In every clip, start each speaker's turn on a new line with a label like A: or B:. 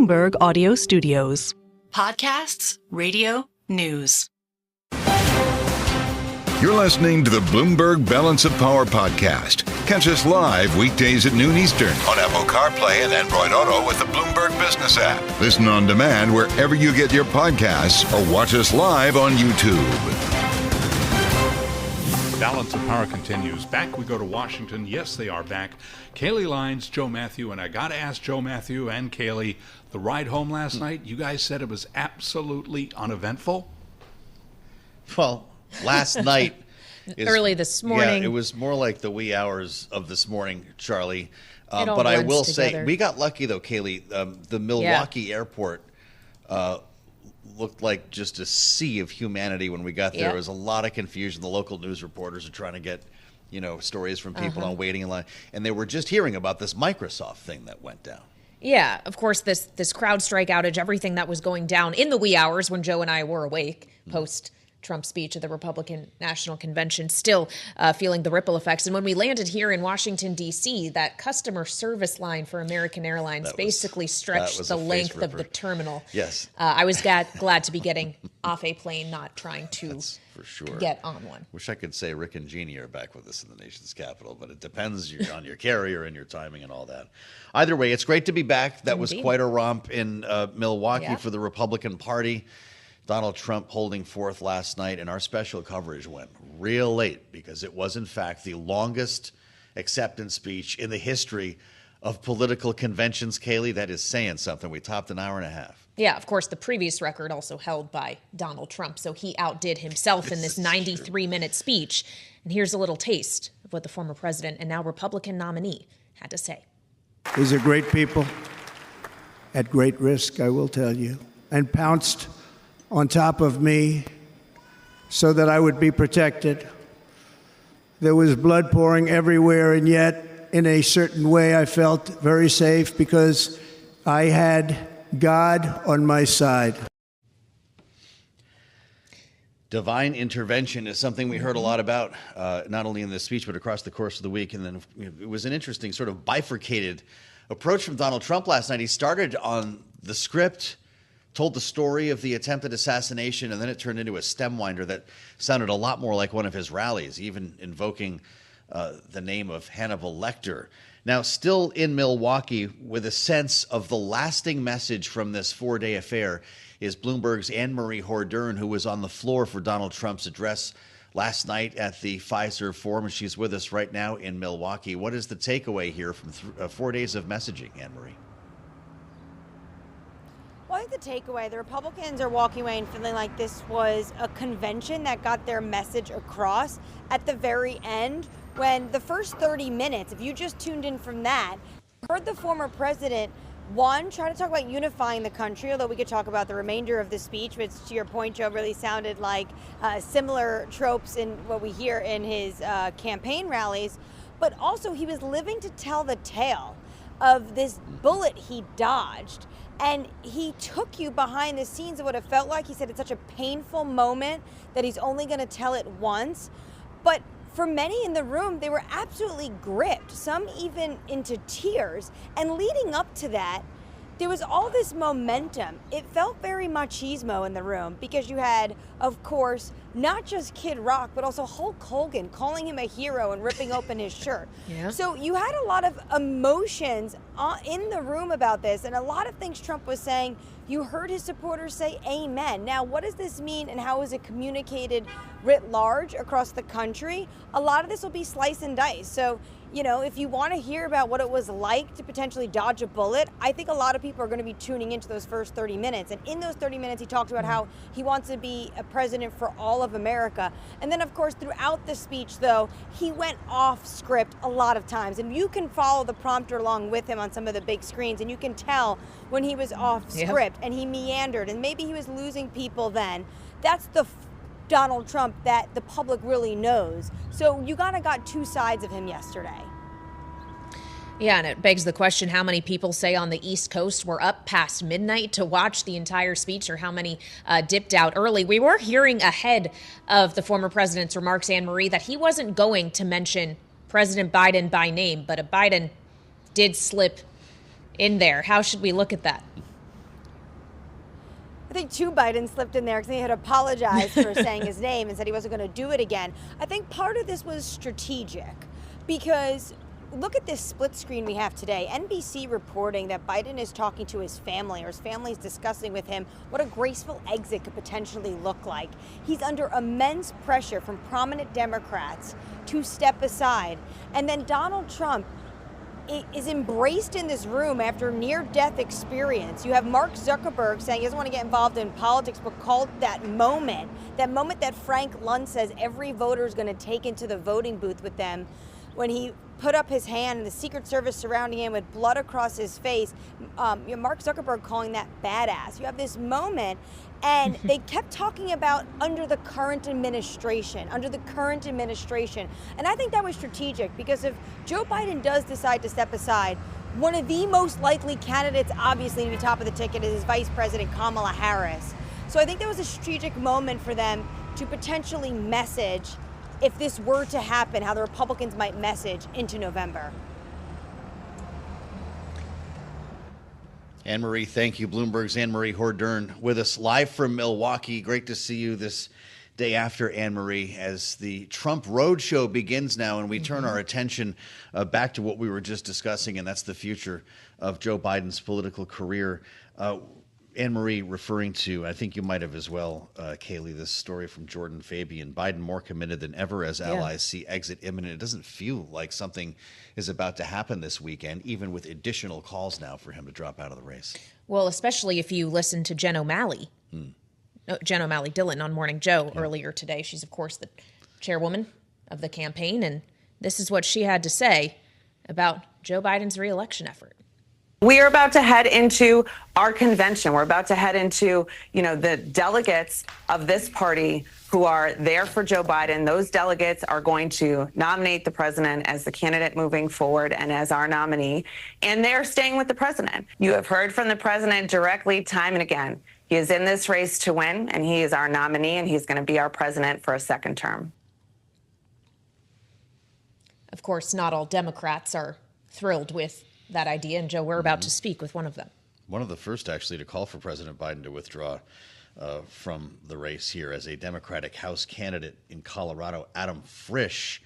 A: Bloomberg Audio Studios.
B: Podcasts, radio, news.
C: You're listening to the Bloomberg Balance of Power podcast. Catch us live weekdays at noon Eastern on Apple CarPlay and Android Auto with the Bloomberg Business app. Listen on demand wherever you get your podcasts or watch us live on YouTube.
D: Balance of Power continues. Back we go to Washington. Yes, they are back. Kailey, Leinz, Joe Mathieu, and I got to ask Joe Mathieu and Kailey, the ride home last night, you guys said it was absolutely uneventful?
E: Well, last night.
F: Early this morning.
E: Yeah, it was more like the wee hours of this morning, Charlie.
F: All
E: but I
F: blends
E: will
F: together.
E: say, we got lucky, though, Kailey. The Milwaukee airport looked like just a sea of humanity when we got there.
F: Yeah.
E: There was a lot of confusion. The local news reporters are trying to get, stories from people on waiting in line. And they were just hearing about this Microsoft thing that went down.
F: Yeah, of course, this CrowdStrike outage, everything that was going down in the wee hours when Joe and I were awake post Trump's speech at the Republican National Convention, still feeling the ripple effects. And when we landed here in Washington, D.C., that customer service line for American Airlines basically stretched the length of the terminal.
E: Yes.
F: I was glad to be getting off a plane, not trying to
E: for sure
F: get on one.
E: Wish I could say Rick and Jeannie are back with us in the nation's capital, but it depends on your carrier and your timing and all that. Either way, it's great to be back. That was quite a romp in Milwaukee for the Republican Party. Donald Trump holding forth last night, and our special coverage went real late because it was, in fact, the longest acceptance speech in the history of political conventions, Kailey. That is saying something. We topped an hour and a half.
F: Yeah, of course, the previous record also held by Donald Trump, so he outdid himself in this 93-minute speech. And here's a little taste of what the former president and now Republican nominee had to say.
G: These are great people, at great risk, I will tell you, and pounced on top of me so that I would be protected. There was blood pouring everywhere, and yet, in a certain way, I felt very safe because I had God on my side.
E: Divine intervention is something we heard a lot about, not only in this speech, but across the course of the week. And then it was an interesting sort of bifurcated approach from Donald Trump last night. He started on the script, told the story of the attempted assassination, and then it turned into a stem winder that sounded a lot more like one of his rallies, even invoking the name of Hannibal Lecter. Now, still in Milwaukee, with a sense of the lasting message from this four-day affair, is Bloomberg's Annmarie Hordern, who was on the floor for Donald Trump's address last night at the Pfizer Forum, and she's with us right now in Milwaukee. What is the takeaway here from 4 days of messaging, Annmarie?
H: Well, I think the takeaway, the Republicans are walking away and feeling like this was a convention that got their message across at the very end, when the first 30 minutes, if you just tuned in from that, heard the former president, one, try to talk about unifying the country, although we could talk about the remainder of the speech, which, to your point, Joe, really sounded like similar tropes in what we hear in his campaign rallies. But also, he was living to tell the tale of this bullet he dodged. And he took you behind the scenes of what it felt like. He said it's such a painful moment that he's only going to tell it once. But for many in the room, they were absolutely gripped, some even into tears. And leading up to that, there was all this momentum. It felt very machismo in the room because you had, of course, not just Kid Rock, but also Hulk Hogan calling him a hero and ripping open his shirt. Yeah. So you had a lot of emotions in the room about this, and a lot of things Trump was saying. You heard his supporters say amen. Now, what does this mean and how is it communicated writ large across the country? A lot of this will be slice and dice. So, if you want to hear about what it was like to potentially dodge a bullet, I think a lot of people are going to be tuning into those first 30 minutes. And in those 30 minutes, he talked about how he wants to be a president for all of America. And then, of course, throughout the speech, though, he went off script a lot of times. And you can follow the prompter along with him on some of the big screens, and you can tell when he was off script and he meandered, and maybe he was losing people then. That's the Donald Trump that the public really knows. So you got two sides of him yesterday.
F: Yeah, and it begs the question, how many people, say, on the East Coast were up past midnight to watch the entire speech, or how many dipped out early? We were hearing ahead of the former president's remarks, Annmarie, that he wasn't going to mention President Biden by name, but a Biden did slip in there. How should we look at that?
H: I think Joe Biden slipped in there because he had apologized for saying his name and said he wasn't going to do it again. I think part of this was strategic because look at this split screen we have today. NBC reporting that Biden is talking to his family, or his family is discussing with him what a graceful exit could potentially look like. He's under immense pressure from prominent Democrats to step aside. And then Donald Trump is embraced in this room after near-death experience. You have Mark Zuckerberg saying he doesn't want to get involved in politics, but called that moment that Frank Luntz says every voter is going to take into the voting booth with them, when he put up his hand and the Secret Service surrounding him with blood across his face. Mark Zuckerberg calling that badass. You have this moment, and they kept talking about under the current administration. And I think that was strategic, because if Joe Biden does decide to step aside, one of the most likely candidates, obviously, to be top of the ticket is Vice President Kamala Harris. So I think that was a strategic moment for them to potentially message, if this were to happen, how the Republicans might message into November.
E: Annmarie, thank you. Bloomberg's Annmarie Hordern with us live from Milwaukee. Great to see you this day after, Annmarie, as the Trump roadshow begins now, and we turn our attention back to what we were just discussing, and that's the future of Joe Biden's political career. Annmarie referring to, I think you might have as well, Kailey, this story from Jordan Fabian. Biden more committed than ever as allies see exit imminent. It doesn't feel like something is about to happen this weekend, even with additional calls now for him to drop out of the race.
F: Well, especially if you listen to Jen O'Malley, Jen O'Malley Dillon on Morning Joe earlier today. She's, of course, the chairwoman of the campaign, and this is what she had to say about Joe Biden's reelection effort.
I: We are about to head into our convention. We're about to head into, the delegates of this party who are there for Joe Biden. Those delegates are going to nominate the president as the candidate moving forward and as our nominee, and they're staying with the president. You have heard from the president directly time and again. He is in this race to win, and he is our nominee, and he's going to be our president for a second term.
F: Of course, not all Democrats are thrilled with that idea, and Joe, we're about to speak with one of them.
E: One of the first, actually, to call for President Biden to withdraw from the race here as a Democratic House candidate in Colorado, Adam Frisch.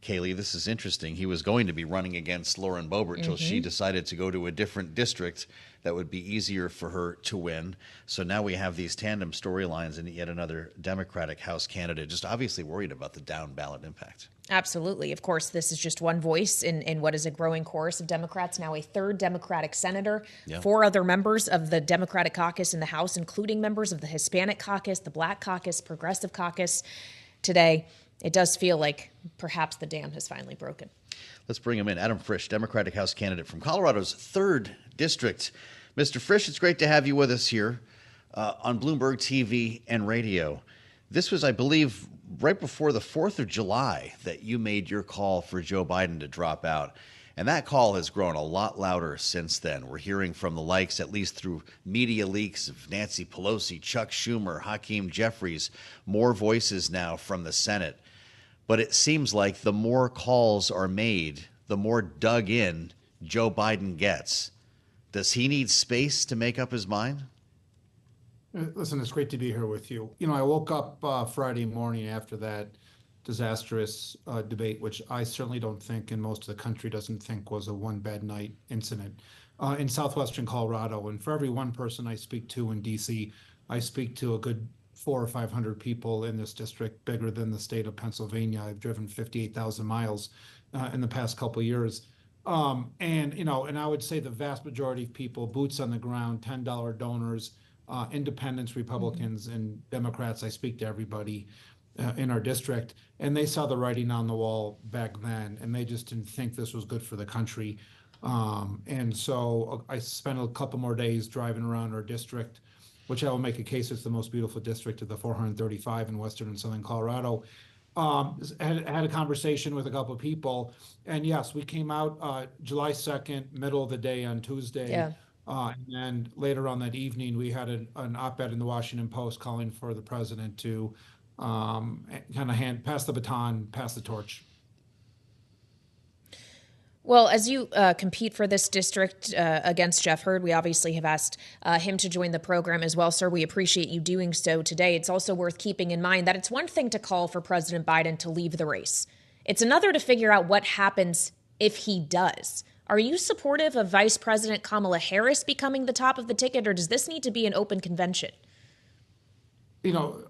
E: Kailey, this is interesting. He was going to be running against Lauren Boebert until she decided to go to a different district that would be easier for her to win. So now we have these tandem storylines and yet another Democratic House candidate, just obviously worried about the down ballot impact.
F: Absolutely. Of course, this is just one voice in what is a growing chorus of Democrats. Now a third Democratic senator, 4 other members of the Democratic caucus in the House, including members of the Hispanic caucus, the Black caucus, Progressive caucus. Today, it does feel like perhaps the dam has finally broken.
E: Let's bring him in. Adam Frisch, Democratic House candidate from Colorado's 3rd District. Mr. Frisch, it's great to have you with us here on Bloomberg TV and radio. This was, I believe, right before the 4th of July that you made your call for Joe Biden to drop out. And that call has grown a lot louder since then. We're hearing from the likes, at least through media leaks, of Nancy Pelosi, Chuck Schumer, Hakeem Jeffries, more voices now from the Senate. But it seems like the more calls are made, the more dug in Joe Biden gets. Does he need space to make up his mind?
J: Listen, it's great to be here with you. I woke up Friday morning after that disastrous debate, which I certainly don't think, and most of the country doesn't think, was a one bad night incident in southwestern Colorado. And for every one person I speak to in D.C., I speak to a good 400 or 500 people in this district, bigger than the state of Pennsylvania. I've driven 58,000 miles in the past couple of years. And I would say the vast majority of people, boots on the ground, $10 donors, independents, Republicans, and Democrats. I speak to everybody in our district, and they saw the writing on the wall back then, and they just didn't think this was good for the country. And so I spent a couple more days driving around our district, which I will make a case it's the most beautiful district of the 435 in western and southern Colorado. Had a conversation with a couple of people, and yes, we came out July 2nd, middle of the day on Tuesday.
F: Yeah.
J: And then later on that evening, we had an op-ed in the Washington Post calling for the president to kind of pass the baton, pass the torch.
F: Well, as you compete for this district against Jeff Hurd, we obviously have asked him to join the program as well, sir. We appreciate you doing so today. It's also worth keeping in mind that it's one thing to call for President Biden to leave the race. It's another to figure out what happens if he does. Are you supportive of Vice President Kamala Harris becoming the top of the ticket, or does this need to be an open convention?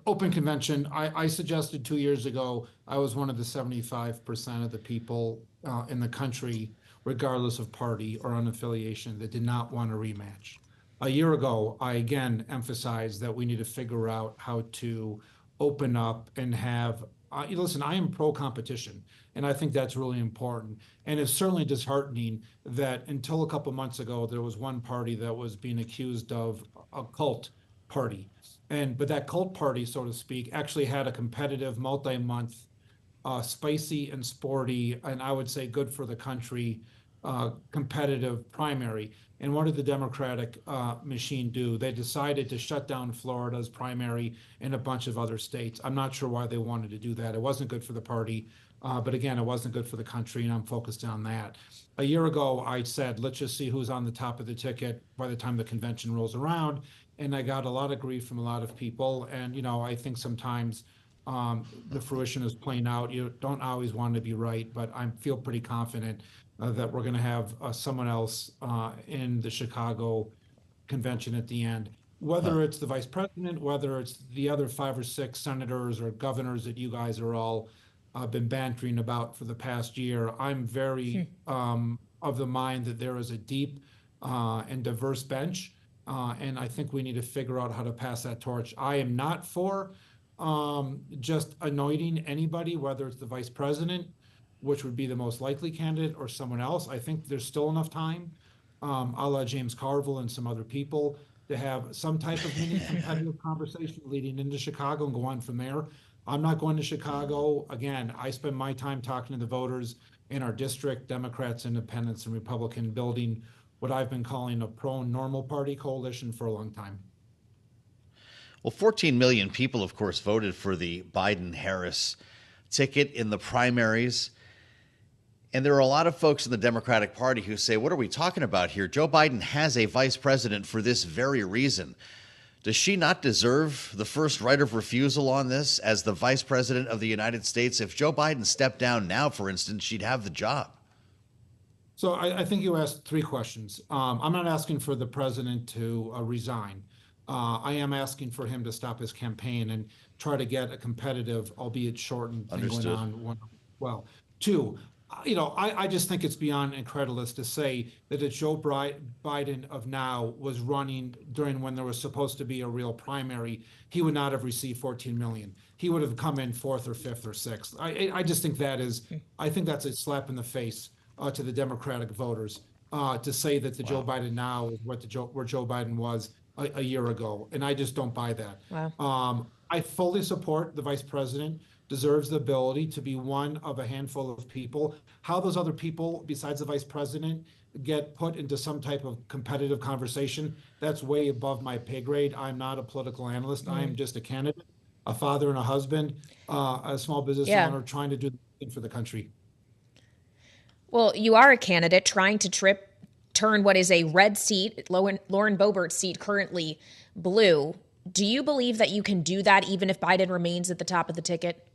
J: Open convention, I suggested 2 years ago, I was one of the 75% of the people in the country, regardless of party or unaffiliation, that did not want a rematch. A year ago, I again emphasized that we need to figure out how to open up and have, listen, I am pro-competition, and I think that's really important. And it's certainly disheartening that until a couple months ago, there was one party that was being accused of a cult party. But that cult party, so to speak, actually had a competitive multi-month, spicy and sporty, and I would say good for the country, competitive primary. And what did the Democratic machine do? They decided to shut down Florida's primary and a bunch of other states. I'm not sure why they wanted to do that. It wasn't good for the party, but again, it wasn't good for the country, and I'm focused on that. A year ago, I said, let's just see who's on the top of the ticket by the time the convention rolls around. And I got a lot of grief from a lot of people. And, I think sometimes the fruition is playing out. You don't always want to be right, but I feel pretty confident that we're going to have someone else in the Chicago convention at the end. Whether it's the vice president, whether it's the other 5 or 6 senators or governors that you guys are all been bantering about for the past year, I'm very of the mind that there is a deep and diverse bench. And I think we need to figure out how to pass that torch. I am not for just anointing anybody, whether it's the vice president, which would be the most likely candidate, or someone else. I think there's still enough time, a la James Carville and some other people, to have some type of mini competitive conversation leading into Chicago and go on from there. I'm not going to Chicago. Again, I spend my time talking to the voters in our district, Democrats, Independents, and Republican, building what I've been calling a pro-normal party coalition for a long time.
E: Well, 14 million people, of course, voted for the Biden-Harris ticket in the primaries. And there are a lot of folks in the Democratic Party who say, what are we talking about here? Joe Biden has a vice president for this very reason. Does she not deserve the first right of refusal on this as the vice president of the United States? If Joe Biden stepped down now, for instance, she'd have the job.
J: So I think you asked 3 questions. I'm not asking for the president to resign. I am asking for him to stop his campaign and try to get a competitive, albeit shortened, thing going on. Well, 2, I just think it's beyond incredulous to say that if Joe Biden of now was running during when there was supposed to be a real primary, he would not have received 14 million. He would have come in 4th or 5th or 6th. I just think I think that's a slap in the face to the Democratic voters to say that the Joe Biden now is where Joe Biden was a year ago. And I just don't buy that. Wow. I fully support the vice president deserves the ability to be one of a handful of people. How those other people, besides the vice president, get put into some type of competitive conversation, that's way above my pay grade. I'm not a political analyst. I am just a candidate, a father and a husband, a small business owner trying to do the thing for the country.
F: Well, you are a candidate trying to turn what is a red seat, Lauren Boebert's seat, currently blue. Do you believe that you can do that even if Biden remains at the top of the ticket?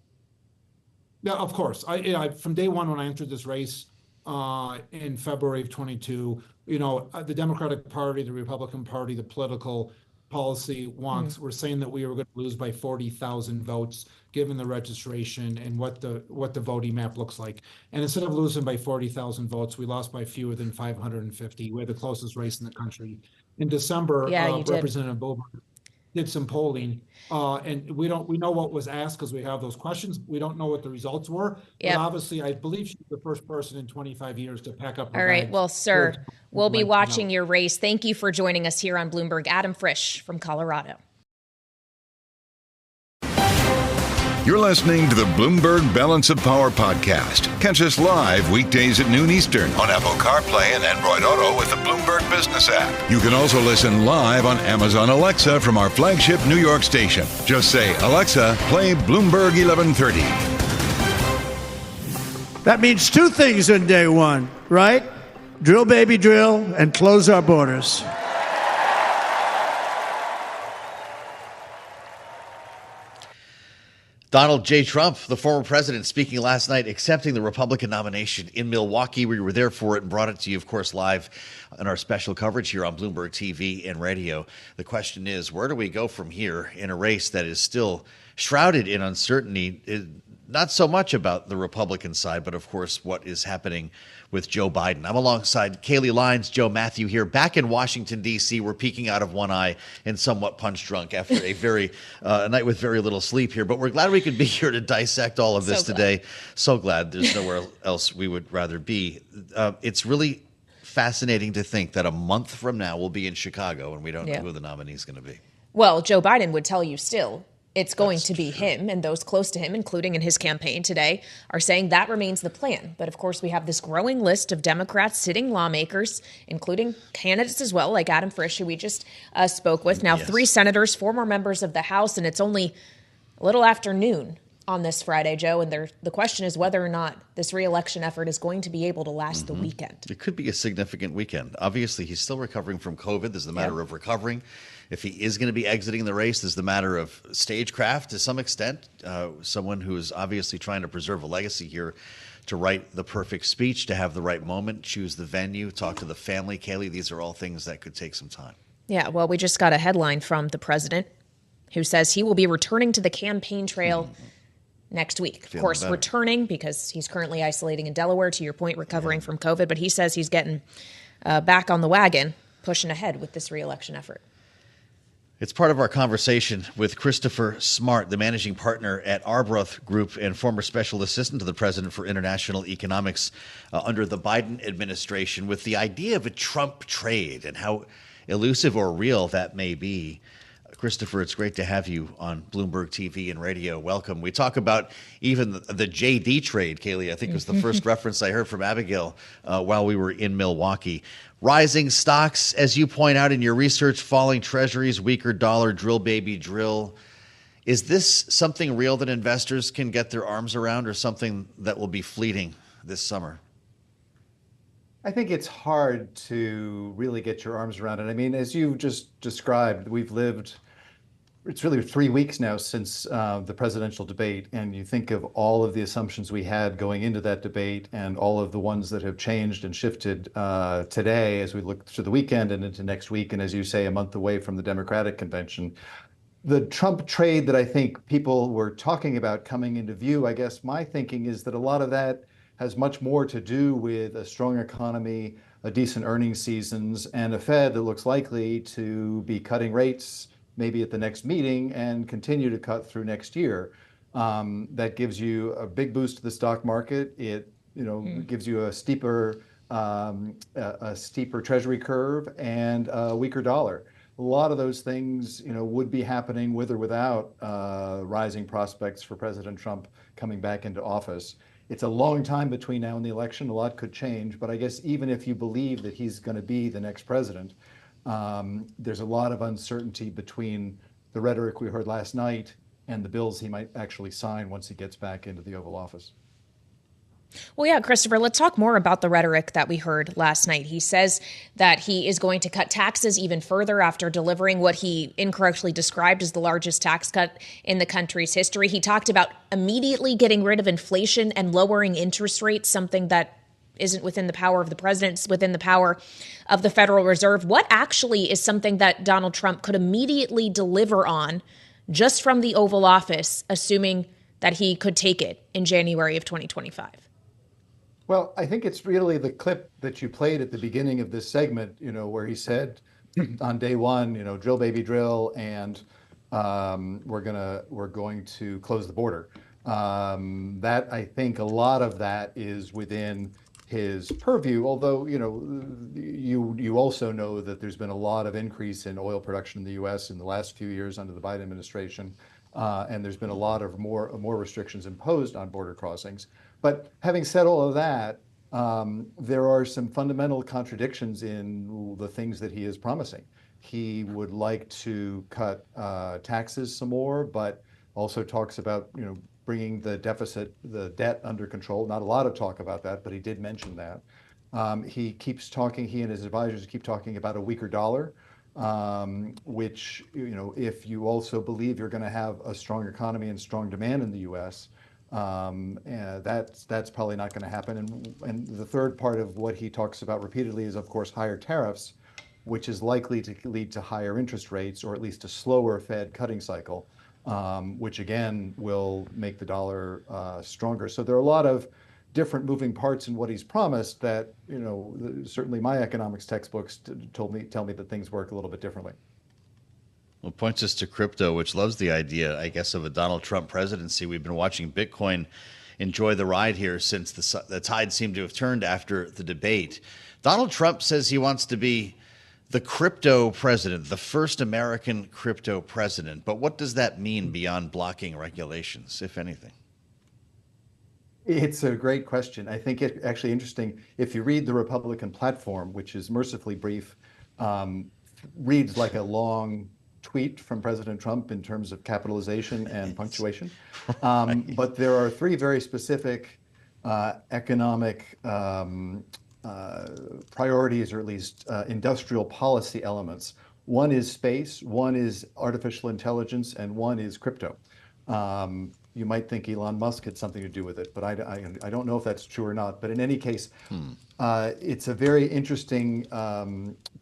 J: Yeah, of course. I from day one when I entered this race in February of 22, the Democratic Party, the Republican Party, the political policy wonks were saying that we were going to lose by 40,000 votes given the registration and what the voting map looks like. And instead of losing by 40,000 votes, we lost by fewer than 550. We're the closest race in the country. In December, Representative Boebert did some polling, and we know what was asked because we have those questions. We don't know what the results were, but obviously I believe she's the first person in 25 years to pack up her
F: All right,
J: bags.
F: well, sir, we'll be watching your race. Thank you for joining us here on Bloomberg. Adam Frisch from Colorado.
C: You're listening to the Bloomberg Balance of Power podcast. Catch us live weekdays at noon Eastern on Apple CarPlay and Android Auto with the Bloomberg Business app. You can also listen live on Amazon Alexa from our flagship New York station. Just say, Alexa, play Bloomberg 1130.
G: That means 2 things in day one. right? Drill, baby, drill, and close our borders.
E: Donald J. Trump, the former president, speaking last night, accepting the Republican nomination in Milwaukee. We were there for it and brought it to you, of course, live in our special coverage here on Bloomberg TV and radio. The question is, where do we go from here in a race that is still shrouded in uncertainty? Not so much about the Republican side, but of course what is happening with Joe Biden. I'm alongside Kailey, Leinz, Joe, Mathieu here, back in Washington, D.C. We're peeking out of one eye and somewhat punch drunk after a night with very little sleep here. But we're glad we could be here to dissect all of this today. So glad. There's nowhere else we would rather be. It's really fascinating to think that a month from now we'll be in Chicago and we don't know who the nominee is going to be.
F: Well, Joe Biden would tell you still it's going to be him, and those close to him, including in his campaign today, are saying that remains the plan. But of course, we have this growing list of Democrats sitting lawmakers, including candidates as well, like Adam Frisch, who we just spoke with. Now, 3 senators, 4 more members of the House, and it's only a little after noon on this Friday, Joe. And the question is whether or not this re-election effort is going to be able to last the weekend.
E: It could be a significant weekend. Obviously, he's still recovering from COVID. There's the matter of recovering. If he is going to be exiting the race, there's the matter of stagecraft to some extent. Someone who is obviously trying to preserve a legacy here, to write the perfect speech, to have the right moment, choose the venue, talk to the family. Kailey, these are all things that could take some time.
F: Yeah, well, we just got a headline from the president who says he will be returning to the campaign trail next week. Of course, returning because he's currently isolating in Delaware, to your point, recovering from COVID. But he says he's getting back on the wagon, pushing ahead with this re-election effort.
E: It's part of our conversation with Christopher Smart, the managing partner at Arbroath Group and former special assistant to the president for international economics under the Biden administration, with the idea of a Trump trade and how elusive or real that may be. Christopher, it's great to have you on Bloomberg TV and radio. Welcome. We talk about even the JD trade, Kailey. I think was the first reference I heard from Abigail while we were in Milwaukee. Rising stocks, as you point out in your research, falling treasuries, weaker dollar, drill baby drill. Is this something real that investors can get their arms around, or something that will be fleeting this summer?
K: I think it's hard to really get your arms around it. I mean, as you just described, it's really 3 weeks now since the presidential debate, and you think of all of the assumptions we had going into that debate and all of the ones that have changed and shifted today as we look to the weekend and into next week, and as you say, a month away from the Democratic convention. The Trump trade that I think people were talking about coming into view, I guess my thinking is that a lot of that has much more to do with a strong economy, a decent earnings seasons, and a Fed that looks likely to be cutting rates maybe at the next meeting and continue to cut through next year. That gives you a big boost to the stock market. It gives you a steeper treasury curve and a weaker dollar. A lot of those things, would be happening with or without rising prospects for President Trump coming back into office. It's a long time between now and the election. A lot could change, but I guess even if you believe that he's going to be the next president, there's a lot of uncertainty between the rhetoric we heard last night and the bills he might actually sign once he gets back into the Oval Office.
F: Well, yeah, Christopher, let's talk more about the rhetoric that we heard last night. He says that he is going to cut taxes even further after delivering what he incorrectly described as the largest tax cut in the country's history. He talked about immediately getting rid of inflation and lowering interest rates, something that isn't within the power of the president, it's within the power of the Federal Reserve. What actually is something that Donald Trump could immediately deliver on just from the Oval Office, assuming that he could take it in January of 2025?
K: Well, I think it's really the clip that you played at the beginning of this segment, where he said on day one, drill baby drill, and we're going to close the border. That, I think a lot of that is within his purview, although, you also know that there's been a lot of increase in oil production in the U.S. in the last few years under the Biden administration, and there's been a lot of more restrictions imposed on border crossings. But having said all of that, there are some fundamental contradictions in the things that he is promising. He would like to cut taxes some more, but also talks about, bringing the debt under control. Not a lot of talk about that, but he did mention that. He keeps talking, he and his advisors keep talking about a weaker dollar, which, if you also believe you're going to have a strong economy and strong demand in the U.S., that's probably not going to happen. And the third part of what he talks about repeatedly is, of course, higher tariffs, which is likely to lead to higher interest rates, or at least a slower Fed cutting cycle, which again will make the dollar stronger. So there are a lot of different moving parts in what he's promised that, certainly my economics textbooks tell me that things work a little bit differently.
E: Well, it points us to crypto, which loves the idea, I guess, of a Donald Trump presidency. We've been watching Bitcoin enjoy the ride here since the tide seemed to have turned after the debate. Donald Trump says he wants to be the crypto president, the first American crypto president. But what does that mean beyond blocking regulations, if anything?
K: It's a great question. I think it's actually interesting. If you read the Republican platform, which is mercifully brief, reads like a long tweet from President Trump in terms of capitalization and punctuation. But there are three very specific economic priorities, or at least industrial policy elements. One is space, one is artificial intelligence, and one is crypto. You might think Elon Musk had something to do with it, but I don't know if that's true or not. But in any case, it's a very interesting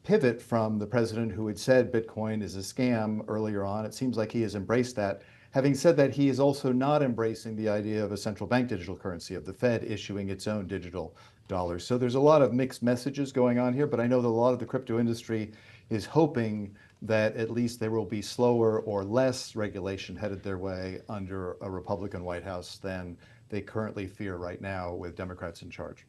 K: pivot from the president who had said Bitcoin is a scam earlier on. It seems like he has embraced that. Having said that, he is also not embracing the idea of a central bank digital currency, of the Fed issuing its own digital dollars. So there's a lot of mixed messages going on here, but I know that a lot of the crypto industry is hoping that at least there will be slower or less regulation headed their way under a Republican White House than they currently fear right now with Democrats in charge.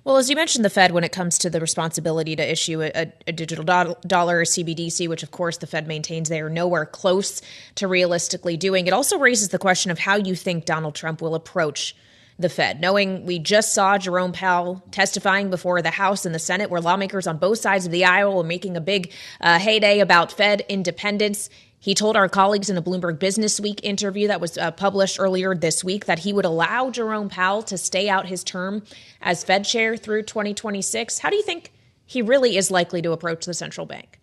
F: Well, as you mentioned, the Fed, when it comes to the responsibility to issue a digital dollar or CBDC, which of course the Fed maintains they are nowhere close to realistically doing, it also raises the question of how you think Donald Trump will approach the Fed, knowing we just saw Jerome Powell testifying before the House and the Senate, where lawmakers on both sides of the aisle were making a big heyday about Fed independence. He told our colleagues in the Bloomberg Business Week interview that was published earlier this week that he would allow Jerome Powell to stay out his term as Fed chair through 2026. How do you think he really is likely to approach the central bank?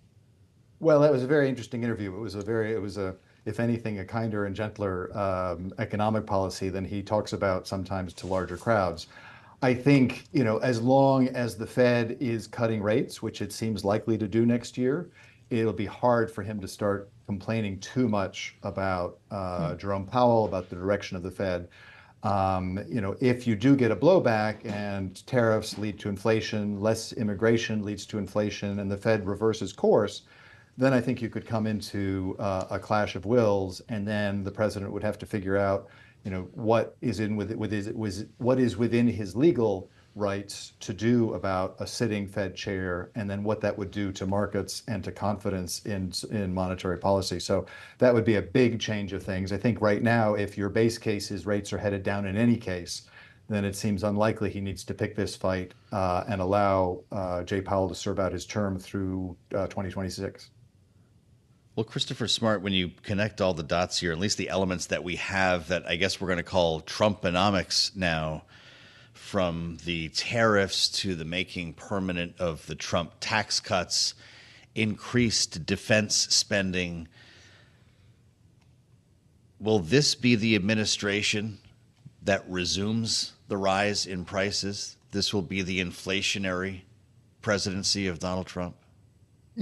K: Well, that was a very interesting interview. It was if anything, a kinder and gentler economic policy than he talks about sometimes to larger crowds. I think, as long as the Fed is cutting rates, which it seems likely to do next year, it'll be hard for him to start complaining too much about Jerome Powell, about the direction of the Fed. If you do get a blowback and tariffs lead to inflation, less immigration leads to inflation, and the Fed reverses course, then I think you could come into a clash of wills, and then the president would have to figure out, what is within his legal rights to do about a sitting Fed chair, and then what that would do to markets and to confidence in monetary policy. So that would be a big change of things. I think right now, if your base case is rates are headed down in any case, then it seems unlikely he needs to pick this fight and allow Jay Powell to serve out his term through 2026.
E: Well, Christopher Smart, when you connect all the dots here, at least the elements that we have that I guess we're going to call Trumponomics now, from the tariffs to the making permanent of the Trump tax cuts, increased defense spending, will this be the administration that resumes the rise in prices? This will be the inflationary presidency of Donald Trump?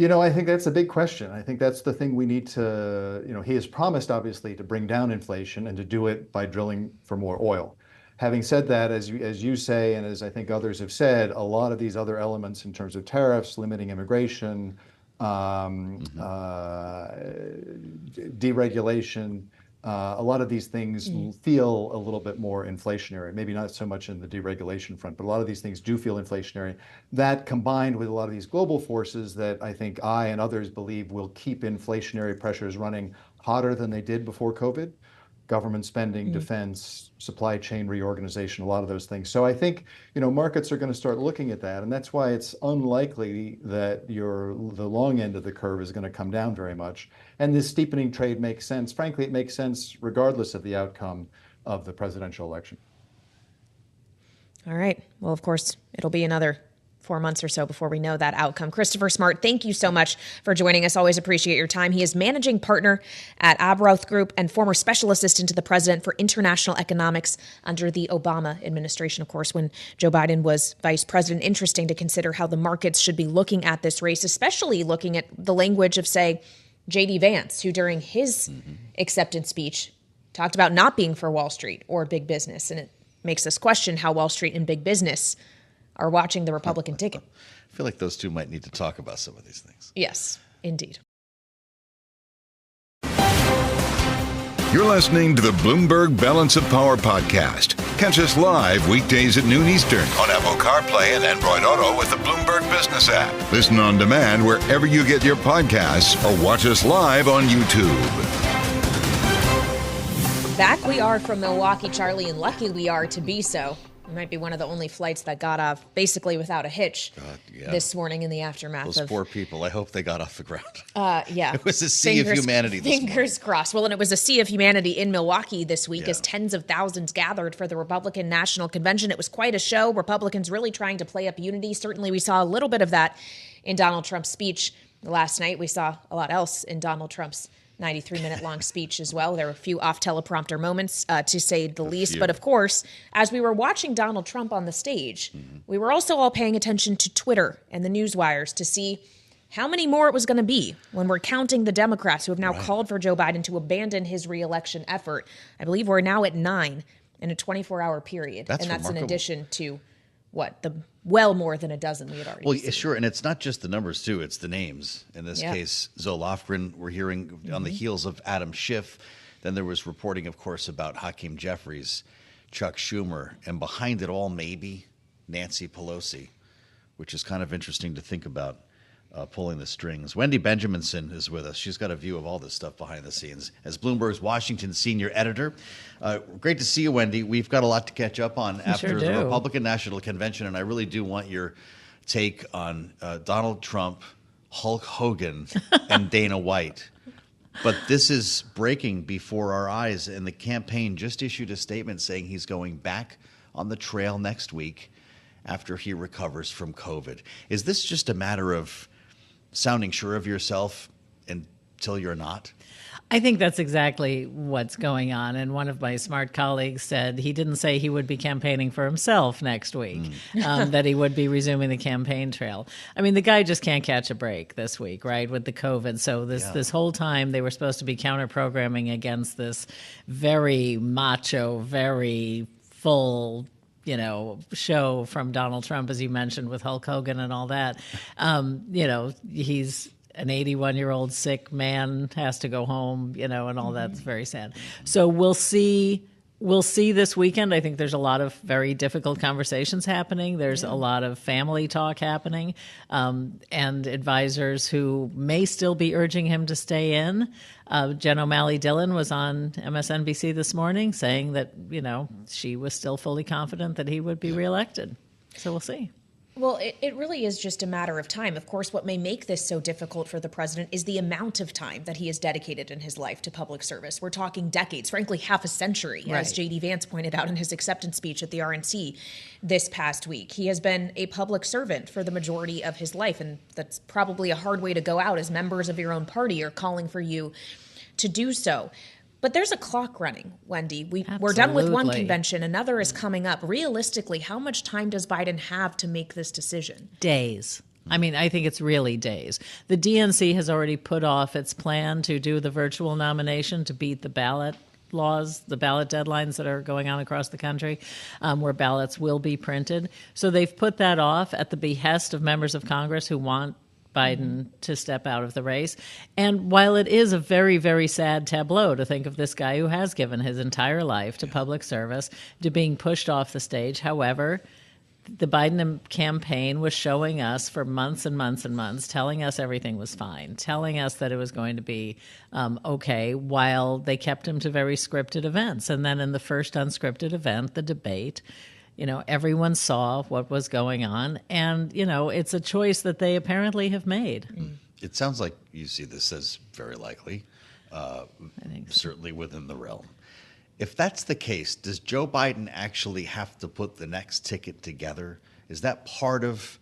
K: I think that's a big question. I think that's the thing we need to, he has promised, obviously, to bring down inflation and to do it by drilling for more oil. Having said that, as you say, and as I think others have said, a lot of these other elements in terms of tariffs, limiting immigration, deregulation, a lot of these things feel a little bit more inflationary, maybe not so much in the deregulation front, but a lot of these things do feel inflationary. That combined with a lot of these global forces that I think I and others believe will keep inflationary pressures running hotter than they did before COVID. Government spending, defense, supply chain reorganization, a lot of those things. So I think, markets are going to start looking at that. And that's why it's unlikely that the long end of the curve is going to come down very much. And this steepening trade makes sense. Frankly, it makes sense regardless of the outcome of the presidential election.
F: All right. Well, of course, it'll be another 4 months or so before we know that outcome. Christopher Smart, thank you so much for joining us. Always appreciate your time. He is managing partner at Arbroath Group and former special assistant to the president for international economics under the Obama administration, of course, when Joe Biden was vice president. Interesting to consider how the markets should be looking at this race, especially looking at the language of, say, J.D. Vance, who during his acceptance speech talked about not being for Wall Street or big business. And it makes us question how Wall Street and big business are watching the Republican ticket.
E: I feel like those two might need to talk about some of these things.
F: Yes, indeed.
C: You're listening to the Bloomberg Balance of Power podcast. Catch us live weekdays at noon Eastern on Apple CarPlay and Android Auto with the Bloomberg Business app. Listen on demand wherever you get your podcasts or watch us live on YouTube.
F: Back we are from Milwaukee, Charlie, and lucky we are to be so. It might be one of the only flights that got off basically without a hitch this morning in the aftermath
E: Those
F: of...
E: poor people. I hope they got off the ground.
F: Yeah.
E: It was a sea of humanity this morning.
F: Fingers crossed. Well, and it was a sea of humanity in Milwaukee this week as tens of thousands gathered for the Republican National Convention. It was quite a show. Republicans really trying to play up unity. Certainly we saw a little bit of that in Donald Trump's speech last night. We saw a lot else in Donald Trump's 93-minute long speech as well. There were a few off-teleprompter moments, to say the least. But of course, as we were watching Donald Trump on the stage, we were also all paying attention to Twitter and the news wires to see how many more it was going to be when we're counting the Democrats who have now called for Joe Biden to abandon his reelection effort. I believe we're now at 9 in a 24-hour period.
E: That's
F: remarkable.
E: in
F: addition to well more than a dozen we had already seen.
E: Sure, and it's not just the numbers, too. It's the names. In this case, Zoe Lofgren, we're hearing on the heels of Adam Schiff. Then there was reporting, of course, about Hakeem Jeffries, Chuck Schumer, and behind it all, maybe Nancy Pelosi, which is kind of interesting to think about. Pulling the strings. Wendy Benjaminson is with us. She's got a view of all this stuff behind the scenes as Bloomberg's Washington senior editor. Great to see you, Wendy. We've got a lot to catch up on after the Republican National Convention, and I really do want your take on Donald Trump, Hulk Hogan, and Dana White. But this is breaking before our eyes, and the campaign just issued a statement saying he's going back on the trail next week after he recovers from COVID. Is this just a matter of sounding sure of yourself until you're not?
L: I think that's exactly what's going on. And one of my smart colleagues said he didn't say he would be campaigning for himself next week, that he would be resuming the campaign trail. I mean, the guy just can't catch a break this week, right, with the COVID. So this whole time they were supposed to be counter-programming against this very macho, very full show from Donald Trump, as you mentioned, with Hulk Hogan and all that. He's an 81-year-old sick man, has to go home, and all that's very sad. So we'll see this weekend. I think there's a lot of very difficult conversations happening. There's a lot of family talk happening, and advisors who may still be urging him to stay in. Jen O'Malley-Dillon was on MSNBC this morning saying that, she was still fully confident that he would be reelected. So we'll see.
F: Well, it really is just a matter of time. Of course, what may make this so difficult for the president is the amount of time that he has dedicated in his life to public service. We're talking decades, frankly, half a century, as J.D. Vance pointed out in his acceptance speech at the RNC this past week. He has been a public servant for the majority of his life, and that's probably a hard way to go out as members of your own party are calling for you to do so. But there's a clock running, Wendy. We're done with one convention. Another is coming up. Realistically, how much time does Biden have to make this decision?
L: Days. I mean, I think it's really days. The DNC has already put off its plan to do the virtual nomination to beat the ballot laws, the ballot deadlines that are going on across the country, where ballots will be printed. So they've put that off at the behest of members of Congress who want Biden to step out of the race. And while it is a very, very sad tableau to think of this guy who has given his entire life to public service to being pushed off the stage, however, the Biden campaign was showing us for months and months and months, telling us everything was fine, telling us that it was going to be okay, while they kept him to very scripted events. And then in the first unscripted event, the debate, everyone saw what was going on, and, it's a choice that they apparently have made.
E: It sounds like you see this as very likely,
L: I think so.
E: certainly within the realm. If that's the case, does Joe Biden actually have to put the next ticket together? Is that part of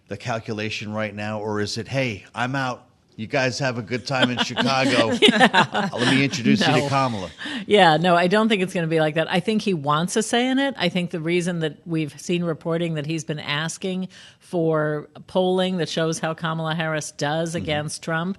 E: the calculation right now? Or is it, hey, I'm out. You guys have a good time in Chicago. Let me introduce you to Kamala.
L: Yeah, no, I don't think it's going to be like that. I think he wants a say in it. I think the reason that we've seen reporting that he's been asking for polling that shows how Kamala Harris does against Trump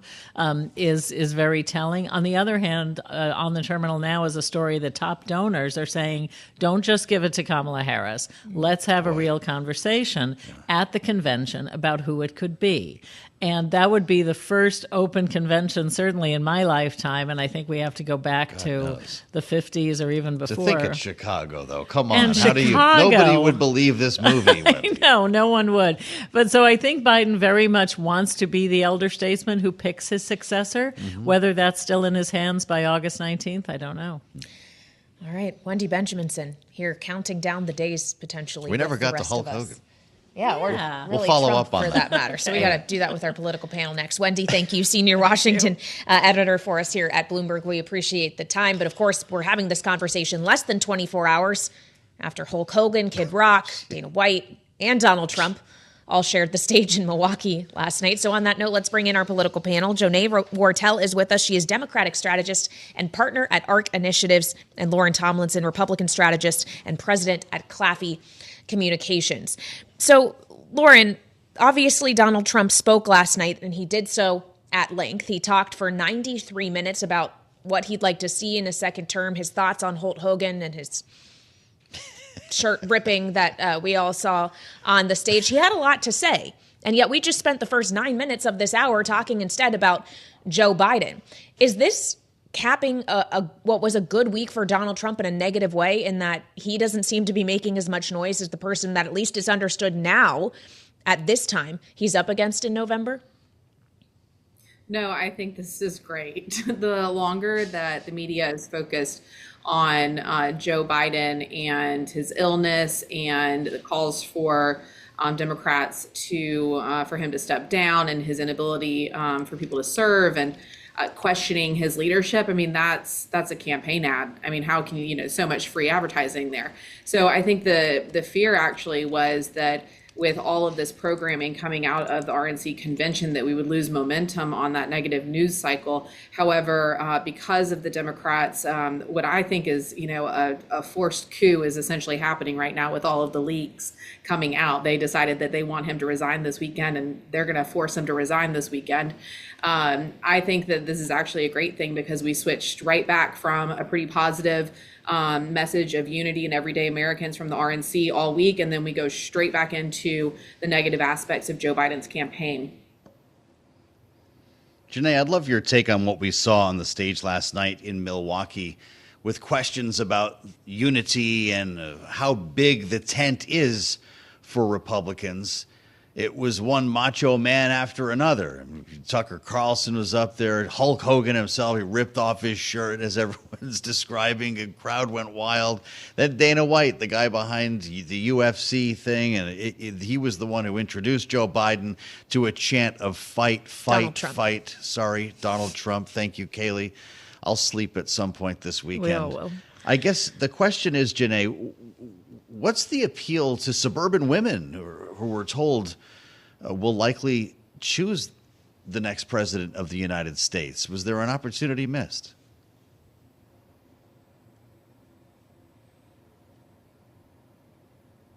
L: is very telling. On the other hand, on the terminal now is a story that top donors are saying, don't just give it to Kamala Harris. Let's have a real conversation at the convention about who it could be. And that would be the first open convention, certainly in my lifetime. And I think we have to go back to the 50s or even before.
E: To think it's Chicago, though. Come on.
L: And
E: How do you? Nobody would believe this movie.
L: I know, no one would. But so I think Biden very much wants to be the elder statesman who picks his successor. Whether that's still in his hands by August 19th, I don't know.
F: All right, Wendy Benjaminson here counting down the days potentially.
E: We never
F: with the
E: got to
F: rest
E: Hulk
F: of us.
E: Hogan.
F: Yeah, or
L: Yeah.
F: really
E: We'll follow
F: Trump
E: up on
F: for
E: that.
F: that matter. So we got to do that with our political panel next. Wendy, thank you, senior Washington editor for us here at Bloomberg. We appreciate the time. But of course, we're having this conversation less than 24 hours after Hulk Hogan, Kid Rock, Dana White, and Donald Trump all shared the stage in Milwaukee last night. So on that note, let's bring in our political panel. Jonae Wartel is with us. She is Democratic strategist and partner at ARC Initiatives, and Lauren Tomlinson, Republican strategist and president at Claffey Communications. So, Lauren, obviously Donald Trump spoke last night, and he did so at length. He talked for 93 minutes about what he'd like to see in a second term, his thoughts on Hulk Hogan and his shirt ripping that we all saw on the stage. He had a lot to say, and yet we just spent the first 9 minutes of this hour talking instead about Joe Biden. Is this capping what was a good week for Donald Trump in a negative way, in that he doesn't seem to be making as much noise as the person that at least is understood now at this time he's up against in November?
M: No, I think this is great. The longer that the media is focused on Joe Biden and his illness and the calls for Democrats for him to step down and his inability for people to serve and questioning his leadership. I mean, that's a campaign ad. I mean, how can you, so much free advertising there. So I think the fear actually was that with all of this programming coming out of the RNC convention, that we would lose momentum on that negative news cycle. However, because of the Democrats, what I think is, a forced coup is essentially happening right now with all of the leaks coming out. They decided that they want him to resign this weekend, and they're going to force him to resign this weekend. I think that this is actually a great thing, because we switched right back from a pretty positive message of unity and everyday Americans from the RNC all week, and then we go straight back into the negative aspects of Joe Biden's campaign.
E: Jonae, I'd love your take on what we saw on the stage last night in Milwaukee, with questions about unity and how big the tent is for Republicans. It was one macho man after another. I mean, Tucker Carlson was up there. Hulk Hogan himself, he ripped off his shirt, as everyone's describing. The crowd went wild. Then Dana White, the guy behind the UFC thing, and he was the one who introduced Joe Biden to a chant of fight, fight, fight. Sorry, Donald Trump. Thank you, Kailey. I'll sleep at some point this weekend.
F: We all will.
E: I guess the question is, Jonae, what's the appeal to suburban women who were told will likely choose the next president of the United States? Was there an opportunity missed?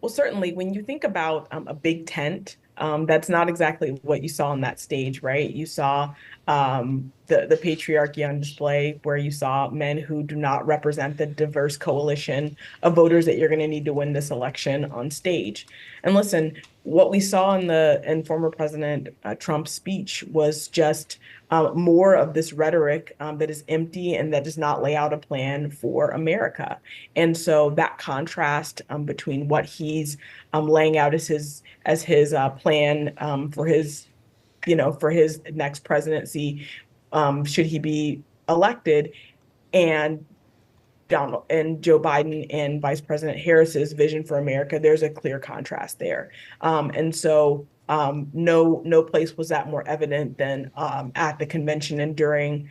N: Well, certainly, when you think about a big tent, that's not exactly what you saw on that stage, right? You saw the patriarchy on display, where you saw men who do not represent the diverse coalition of voters that you're going to need to win this election on stage. And listen, what we saw in former President Trump's speech was just more of this rhetoric that is empty and that does not lay out a plan for America. And so that contrast between what he's laying out as his plan for his next presidency, should he be elected, and Joe Biden and Vice President Harris's vision for America, there's a clear contrast there. And so No place was that more evident than at the convention and during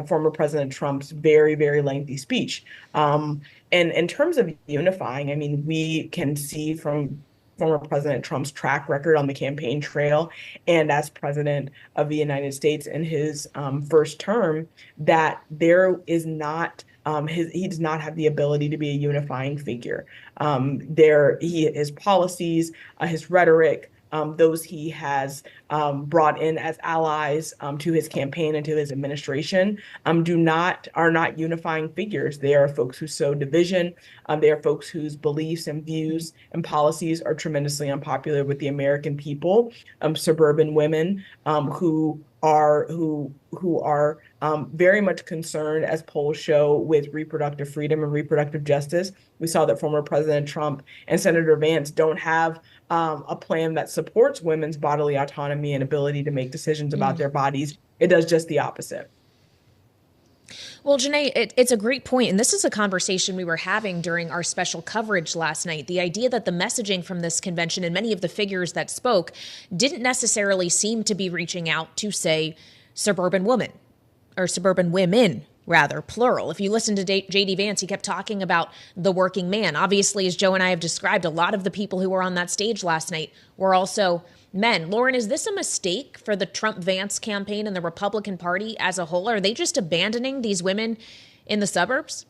N: former President Trump's very, very lengthy speech. And in terms of unifying, I mean, we can see from former President Trump's track record on the campaign trail and as president of the United States in his first term that there is not he does not have the ability to be a unifying figure. His policies, his rhetoric, those he has brought in as allies to his campaign and to his administration are not unifying figures. They are folks who sow division. They are folks whose beliefs and views and policies are tremendously unpopular with the American people. Suburban women who are very much concerned, as polls show, with reproductive freedom and reproductive justice. We saw that former President Trump and Senator Vance don't have a plan that supports women's bodily autonomy and ability to make decisions about their bodies. It does just the opposite.
F: Well, Jonae, it's a great point. And this is a conversation we were having during our special coverage last night. The idea that the messaging from this convention and many of the figures that spoke didn't necessarily seem to be reaching out to, say, suburban women or suburban women, rather, plural. If you listen to J.D. Vance, he kept talking about the working man. Obviously, as Joe and I have described, a lot of the people who were on that stage last night were also men. Lauren, is this a mistake for the Trump-Vance campaign and the Republican Party as a whole? Are they just abandoning these women in the suburbs?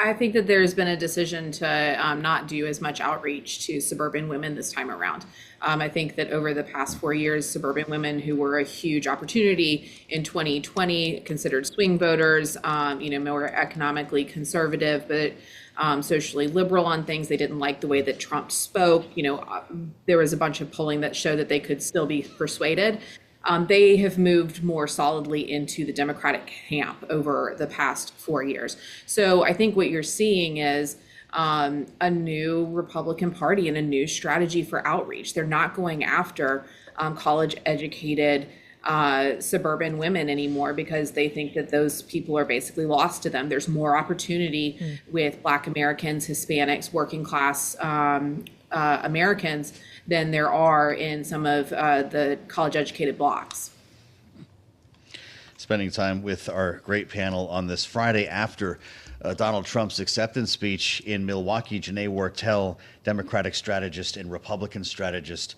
M: I think that there's been a decision to not do as much outreach to suburban women this time around. I think that over the past 4 years, suburban women who were a huge opportunity in 2020, considered swing voters, more economically conservative, but socially liberal on things. They didn't like the way that Trump spoke. There was a bunch of polling that showed that they could still be persuaded. They have moved more solidly into the Democratic camp over the past 4 years. So I think what you're seeing is a new Republican Party and a new strategy for outreach. They're not going after college-educated suburban women anymore because they think that those people are basically lost to them. There's more opportunity with Black Americans, Hispanics, working class Americans than there are in some of the college-educated blocks.
E: Spending time with our great panel on this Friday after Donald Trump's acceptance speech in Milwaukee, Jonae Wartel, Democratic strategist, and Republican strategist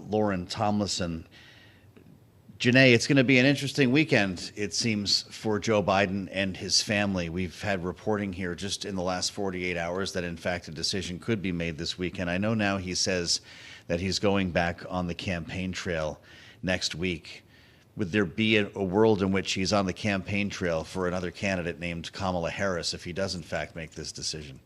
E: Lauren Tomlinson. Jonae, it's going to be an interesting weekend, it seems, for Joe Biden and his family. We've had reporting here just in the last 48 hours that, in fact, a decision could be made this weekend. I know now he says that he's going back on the campaign trail next week. Would there be a world in which he's on the campaign trail for another candidate named Kamala Harris if he does, in fact, make this decision?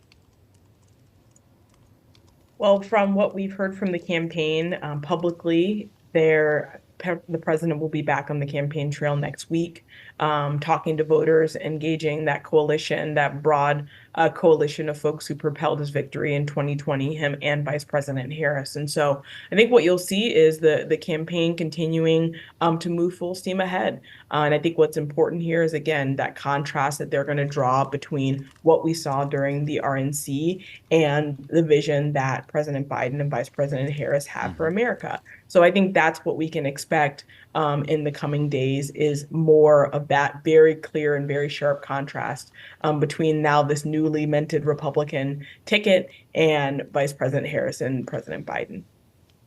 N: Well, from what we've heard from the campaign publicly, the president will be back on the campaign trail next week, talking to voters, engaging that coalition, that broad coalition of folks who propelled his victory in 2020, him and Vice President Harris. And so I think what you'll see is the campaign continuing to move full steam ahead. And I think what's important here is, again, that contrast that they're going to draw between what we saw during the RNC and the vision that President Biden and Vice President Harris have for America. So I think that's what we can expect in the coming days, is more of that very clear and very sharp contrast between now this newly minted Republican ticket and Vice President Harris and President Biden.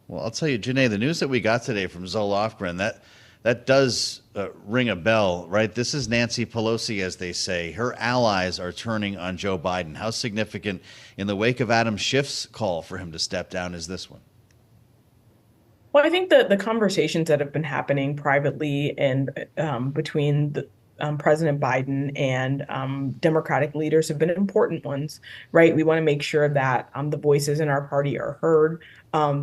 E: Well, I'll tell you, Jonae, the news that we got today from Zoe Lofgren, that does ring a bell, right? This is Nancy Pelosi, as they say. Her allies are turning on Joe Biden. How significant in the wake of Adam Schiff's call for him to step down is this one?
N: Well, I think the conversations that have been happening privately and between President Biden and Democratic leaders have been important ones, right? We want to make sure that the voices in our party are heard,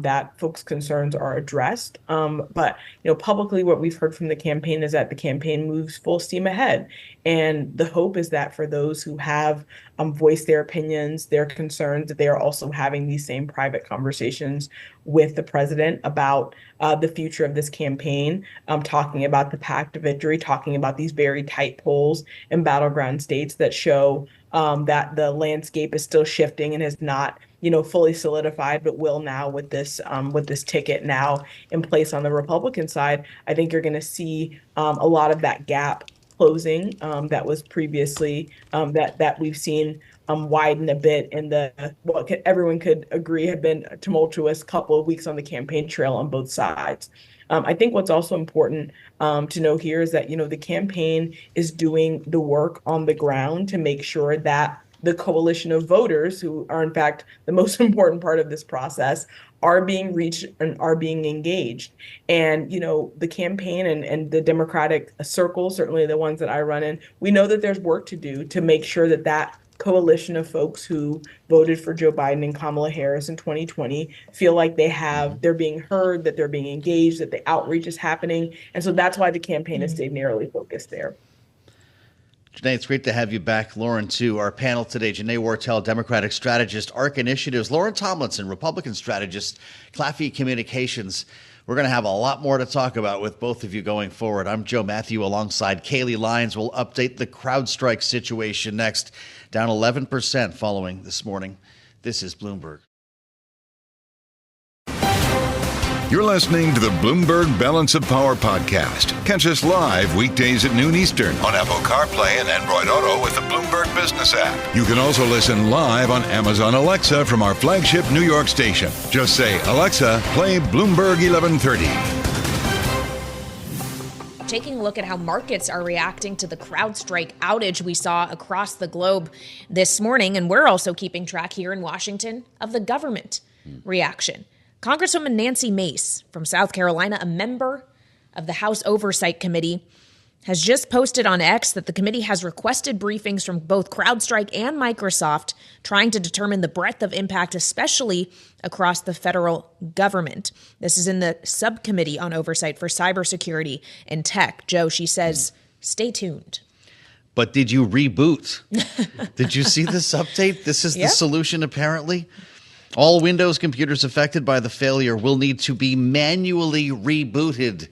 N: that folks' concerns are addressed. But publicly, what we've heard from the campaign is that the campaign moves full steam ahead. And the hope is that for those who have voiced their opinions, their concerns, that they are also having these same private conversations with the president about the future of this campaign, talking about the path to victory, talking about these very tight polls in battleground states that show that the landscape is still shifting and has not, fully solidified, but will now with this ticket now in place on the Republican side. I think you're going to see a lot of that gap closing that was previously that we've seen widen a bit in everyone could agree have been a tumultuous couple of weeks on the campaign trail on both sides. I think what's also important to know here is that, the campaign is doing the work on the ground to make sure that the coalition of voters, who are in fact the most important part of this process, are being reached and are being engaged. And, the campaign and the Democratic circles, certainly the ones that I run in, we know that there's work to do to make sure that that coalition of folks who voted for Joe Biden and Kamala Harris in 2020 feel like they're being heard, that they're being engaged, that the outreach is happening. And so that's why the campaign has stayed narrowly focused there.
E: Jonae, it's great to have you back. Lauren, too. Our panel today, Jonae Wartel, Democratic strategist, ARC Initiatives. Lauren Tomlinson, Republican strategist, Claffey Communications. We're going to have a lot more to talk about with both of you going forward. I'm Joe Mathieu alongside Kailey Leinz. We'll update the CrowdStrike situation next. Down 11% following this morning. This is Bloomberg.
C: You're listening to the Bloomberg Balance of Power podcast. Catch us live weekdays at noon Eastern on Apple CarPlay and Android Auto with the Bloomberg Business app. You can also listen live on Amazon Alexa from our flagship New York station. Just say, Alexa, play Bloomberg 1130.
F: Taking a look at how markets are reacting to the CrowdStrike outage we saw across the globe this morning. And we're also keeping track here in Washington of the government reaction. Congresswoman Nancy Mace from South Carolina, a member of the House Oversight Committee, has just posted on X that the committee has requested briefings from both CrowdStrike and Microsoft trying to determine the breadth of impact, especially across the federal government. This is in the subcommittee on oversight for cybersecurity and tech. Joe, she says, stay tuned.
E: But did you reboot? Did you see this update? This is the solution, apparently. All Windows computers affected by the failure will need to be manually rebooted.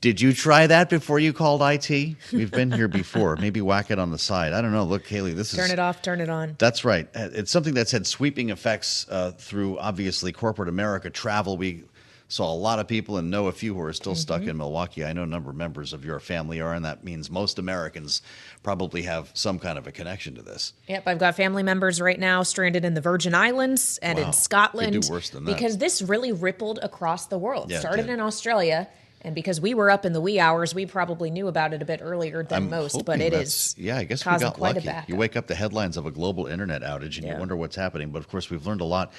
E: Did you try that before you called IT? We've been here before. Maybe whack it on the side. I don't know. Look, Kailey, this is...
F: Turn it off, turn it on.
E: That's right. It's something that's had sweeping effects through, obviously, corporate America, travel. We saw a lot of people and know a few who are still stuck in Milwaukee. I know a number of members of your family are, and that means most Americans probably have some kind of a connection to this.
F: Yep, I've got family members right now stranded in the Virgin Islands and in Scotland.
E: They do worse than that.
F: Because this really rippled across the world.
E: Yeah,
F: started in Australia, and because we were up in the wee hours, we probably knew about it a bit earlier than most, but it is
E: I guess we got lucky. You wake up to headlines of a global internet outage and you wonder what's happening. But of course, we've learned a lot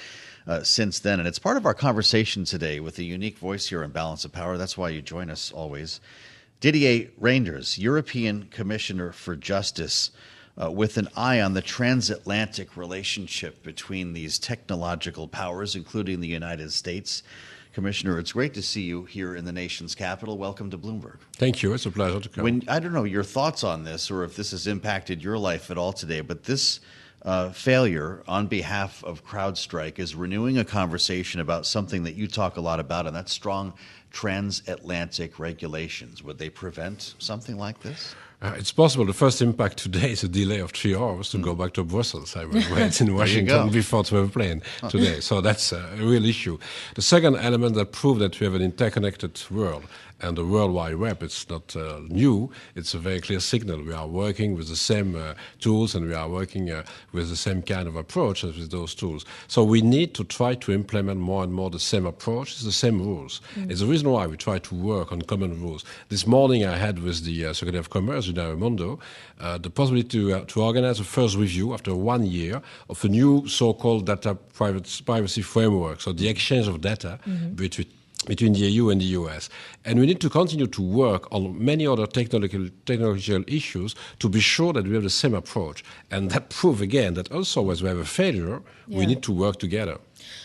E: since then. And it's part of our conversation today with a unique voice here in Balance of Power. That's why you join us always. Didier Reynders, European Commissioner for Justice, with an eye on the transatlantic relationship between these technological powers, including the United States. Commissioner, it's great to see you here in the nation's capital. Welcome to Bloomberg.
O: Thank you. It's a pleasure to come.
E: I don't know your thoughts on this or if this has impacted your life at all today, but this failure on behalf of CrowdStrike is renewing a conversation about something that you talk a lot about, and that's strong transatlantic regulations. Would they prevent something like this?
O: It's possible. The first impact today is a delay of 3 hours to go back to Brussels. I was wait in Washington before to have a plane today. So that's a real issue. The second element that proved that we have an interconnected world and the World Wide Web, it's not new. It's a very clear signal. We are working with the same tools and we are working with the same kind of approach as with those tools. So we need to try to implement more and more the same approach, the same rules. It's the reason why we try to work on common rules. This morning I had with the Secretary of Commerce, Junae, the possibility to organize a first review after 1 year of a new so-called data privacy framework, so the exchange of data between the EU and the US. And we need to continue to work on many other technological issues to be sure that we have the same approach. And that proves again that also as we have a failure, we need to work together.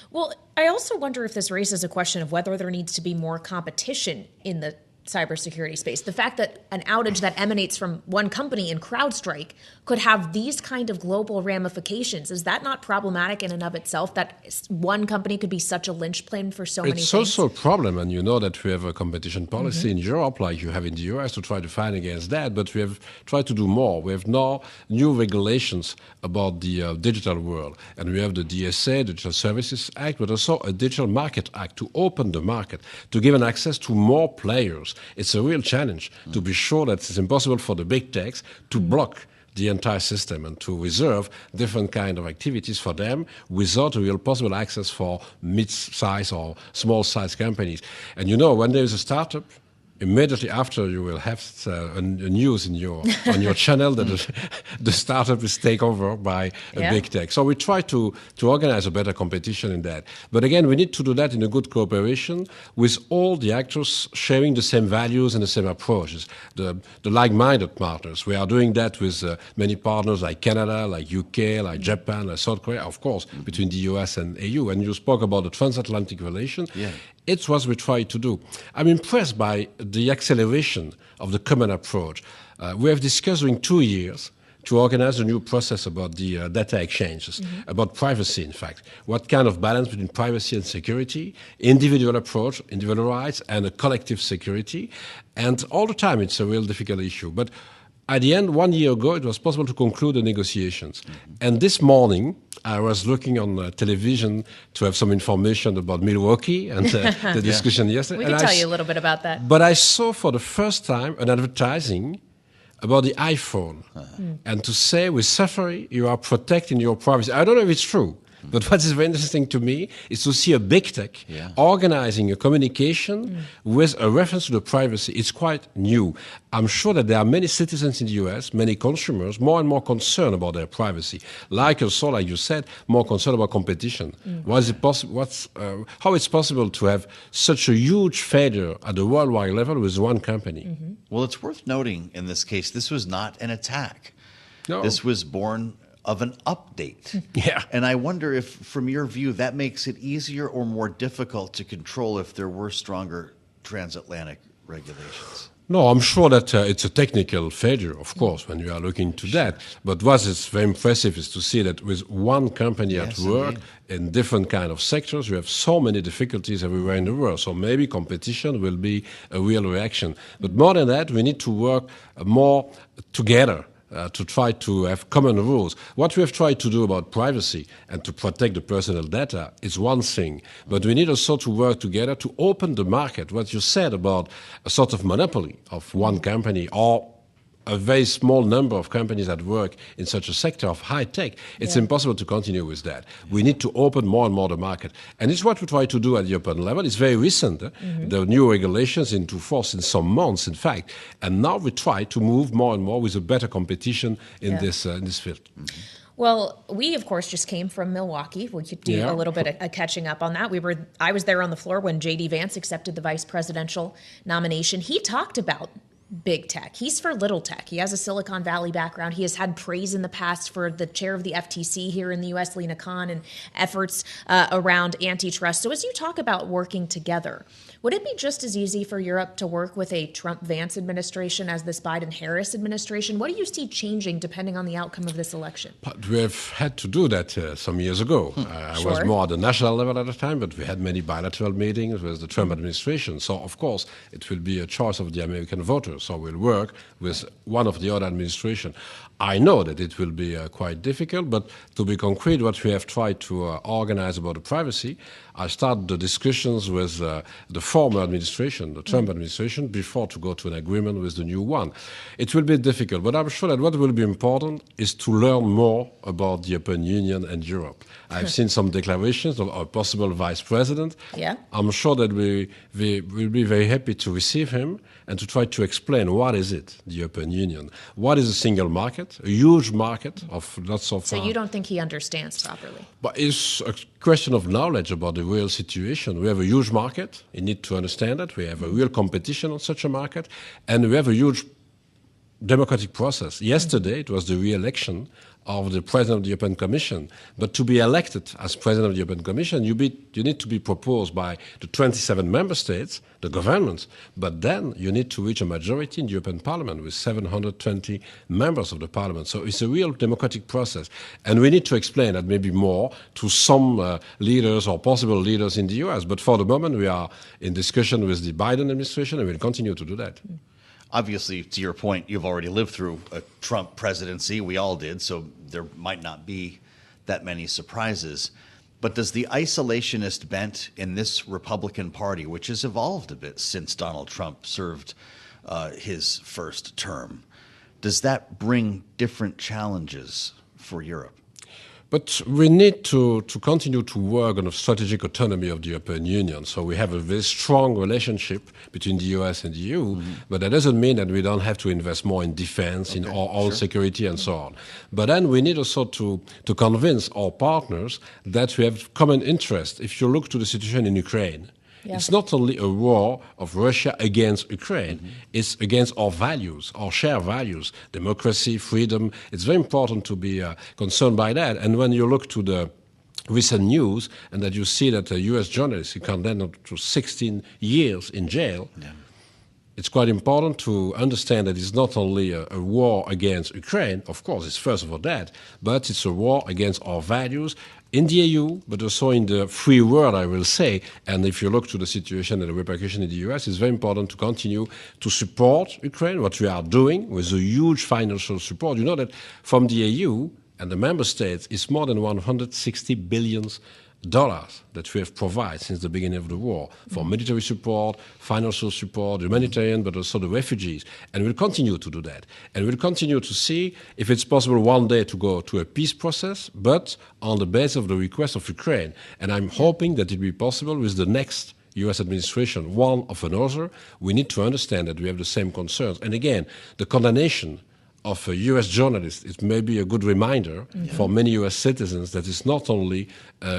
F: Well, I also wonder if this raises a question of whether there needs to be more competition in the cybersecurity space. The fact that an outage that emanates from one company in CrowdStrike could have these kind of global ramifications, is that not problematic in and of itself, that one company could be such a linchpin for so many things?
O: It's also a problem, and you know that we have a competition policy in Europe, like you have in the US, to try to fight against that, but we have tried to do more. We have now new regulations about the digital world, and we have the DSA, Digital Services Act, but also a Digital Market Act to open the market, to give an access to more players. It's a real challenge to be sure that it's impossible for the big techs to block the entire system and to reserve different kind of activities for them without a real possible access for mid-size or small-size companies. And you know, when there is a startup, immediately after you will have a news in on your channel that the startup is taken over by a big tech. So we try to organize a better competition in that. But again, we need to do that in a good cooperation with all the actors sharing the same values and the same approaches, the like-minded partners. We are doing that with many partners like Canada, like UK, like Japan, like South Korea, of course, between the US and EU. And you spoke about the transatlantic relation. Yeah. It's what we try to do. I'm impressed by the acceleration of the common approach. We have discussed during 2 years to organize a new process about the data exchanges, about privacy, in fact. What kind of balance between privacy and security, individual approach, individual rights, and a collective security. And all the time, it's a real difficult issue. But at the end, 1 year ago, it was possible to conclude the negotiations. And this morning, I was looking on television to have some information about Milwaukee and the discussion yesterday.
F: We can tell you a little bit about that.
O: But I saw for the first time an advertising about the iPhone. And to say with Safari, you are protecting your privacy. I don't know if it's true. But what is very interesting to me is to see a big tech organizing a communication with a reference to the privacy. It's quite new. I'm sure that there are many citizens in the US, many consumers, more and more concerned about their privacy. Like also, like you said, more concerned about competition. How it's possible to have such a huge failure at the worldwide level with one company?
E: Well, it's worth noting in this case, this was not an attack.
O: No.
E: This was born of an update. And I wonder if, from your view, that makes it easier or more difficult to control if there were stronger transatlantic regulations.
O: No, I'm sure that it's a technical failure, of course, when you are looking to that. But what is very impressive is to see that with one company at work in different kind of sectors, you have so many difficulties everywhere in the world. So maybe competition will be a real reaction. But more than that, we need to work more together. To try to have common rules. What we have tried to do about privacy and to protect the personal data is one thing, but we need also to work together to open the market. What you said about a sort of monopoly of one company or a very small number of companies that work in such a sector of high tech, it's impossible to continue with that. We need to open more and more the market. And it's what we try to do at the European level. It's very recent. The new regulations into force in some months, in fact. And now we try to move more and more with a better competition in this field.
F: Well, we, of course, just came from Milwaukee. We could do a little bit of catching up on that. I was there on the floor when J.D. Vance accepted the vice presidential nomination. He talked about big tech. He's for little tech. He has a Silicon Valley background. He has had praise in the past for the chair of the FTC here in the U.S., Lena Khan, and efforts around antitrust. So as you talk about working together, would it be just as easy for Europe to work with a Trump-Vance administration as this Biden-Harris administration? What do you see changing depending on the outcome of this election?
O: But we have had to do that some years ago. I was more at the national level at the time, but we had many bilateral meetings with the Trump administration. So, of course, it will be a choice of the American voters. So we'll work with one of the other administration. I know that it will be quite difficult, but to be concrete, what we have tried to organize about the privacy, I started the discussions with the former administration, the Trump administration, before to go to an agreement with the new one. It will be difficult, but I'm sure that what will be important is to learn more about the European Union and Europe. I've seen some declarations of a possible vice president. I'm sure that we will be very happy to receive him and to try to explain what is it, the European Union. What is a single market, a huge market of not so far.
F: So you don't think he understands properly?
O: But it's a question of knowledge about the real situation. We have a huge market. You need to understand that. We have a real competition on such a market. And we have a huge democratic process. Yesterday, it was the re-election of the President of the European Commission. But to be elected as President of the European Commission, you need to be proposed by the 27 member states, the governments, but then you need to reach a majority in the European Parliament with 720 members of the Parliament. So it's a real democratic process. And we need to explain that maybe more to some leaders or possible leaders in the US. But for the moment, we are in discussion with the Biden administration and we'll continue to do that.
E: Obviously, to your point, you've already lived through a Trump presidency. We all did, so there might not be that many surprises. But does the isolationist bent in this Republican Party, which has evolved a bit since Donald Trump served his first term, does that bring different challenges for Europe?
O: But we need to continue to work on the strategic autonomy of the European Union. So we have a very strong relationship between the US and the EU, but that doesn't mean that we don't have to invest more in defense, in our own security and so on. But then we need also to convince our partners that we have common interest. If you look to the situation in Ukraine, it's not only a war of Russia against Ukraine, it's against our values, our shared values, democracy, freedom. It's very important to be concerned by that. And when you look to the recent news and that you see that a U.S. journalist is condemned to 16 years in jail, it's quite important to understand that it's not only a war against Ukraine, of course, it's first of all that, but it's a war against our values in the EU, but also in the free world, I will say. And if you look to the situation and the repercussion in the US, it's very important to continue to support Ukraine, what we are doing with a huge financial support. You know that from the EU and the member states, it's more than $160 billion that we have provided since the beginning of the war for military support, financial support, humanitarian, but also the refugees. And we'll continue to do that. And we'll continue to see if it's possible one day to go to a peace process, but on the basis of the request of Ukraine. And I'm hoping that it will be possible with the next U.S. administration, one of another. We need to understand that we have the same concerns. And again, the condemnation of a U.S. journalist, it may be a good reminder for many U.S. citizens that it's not only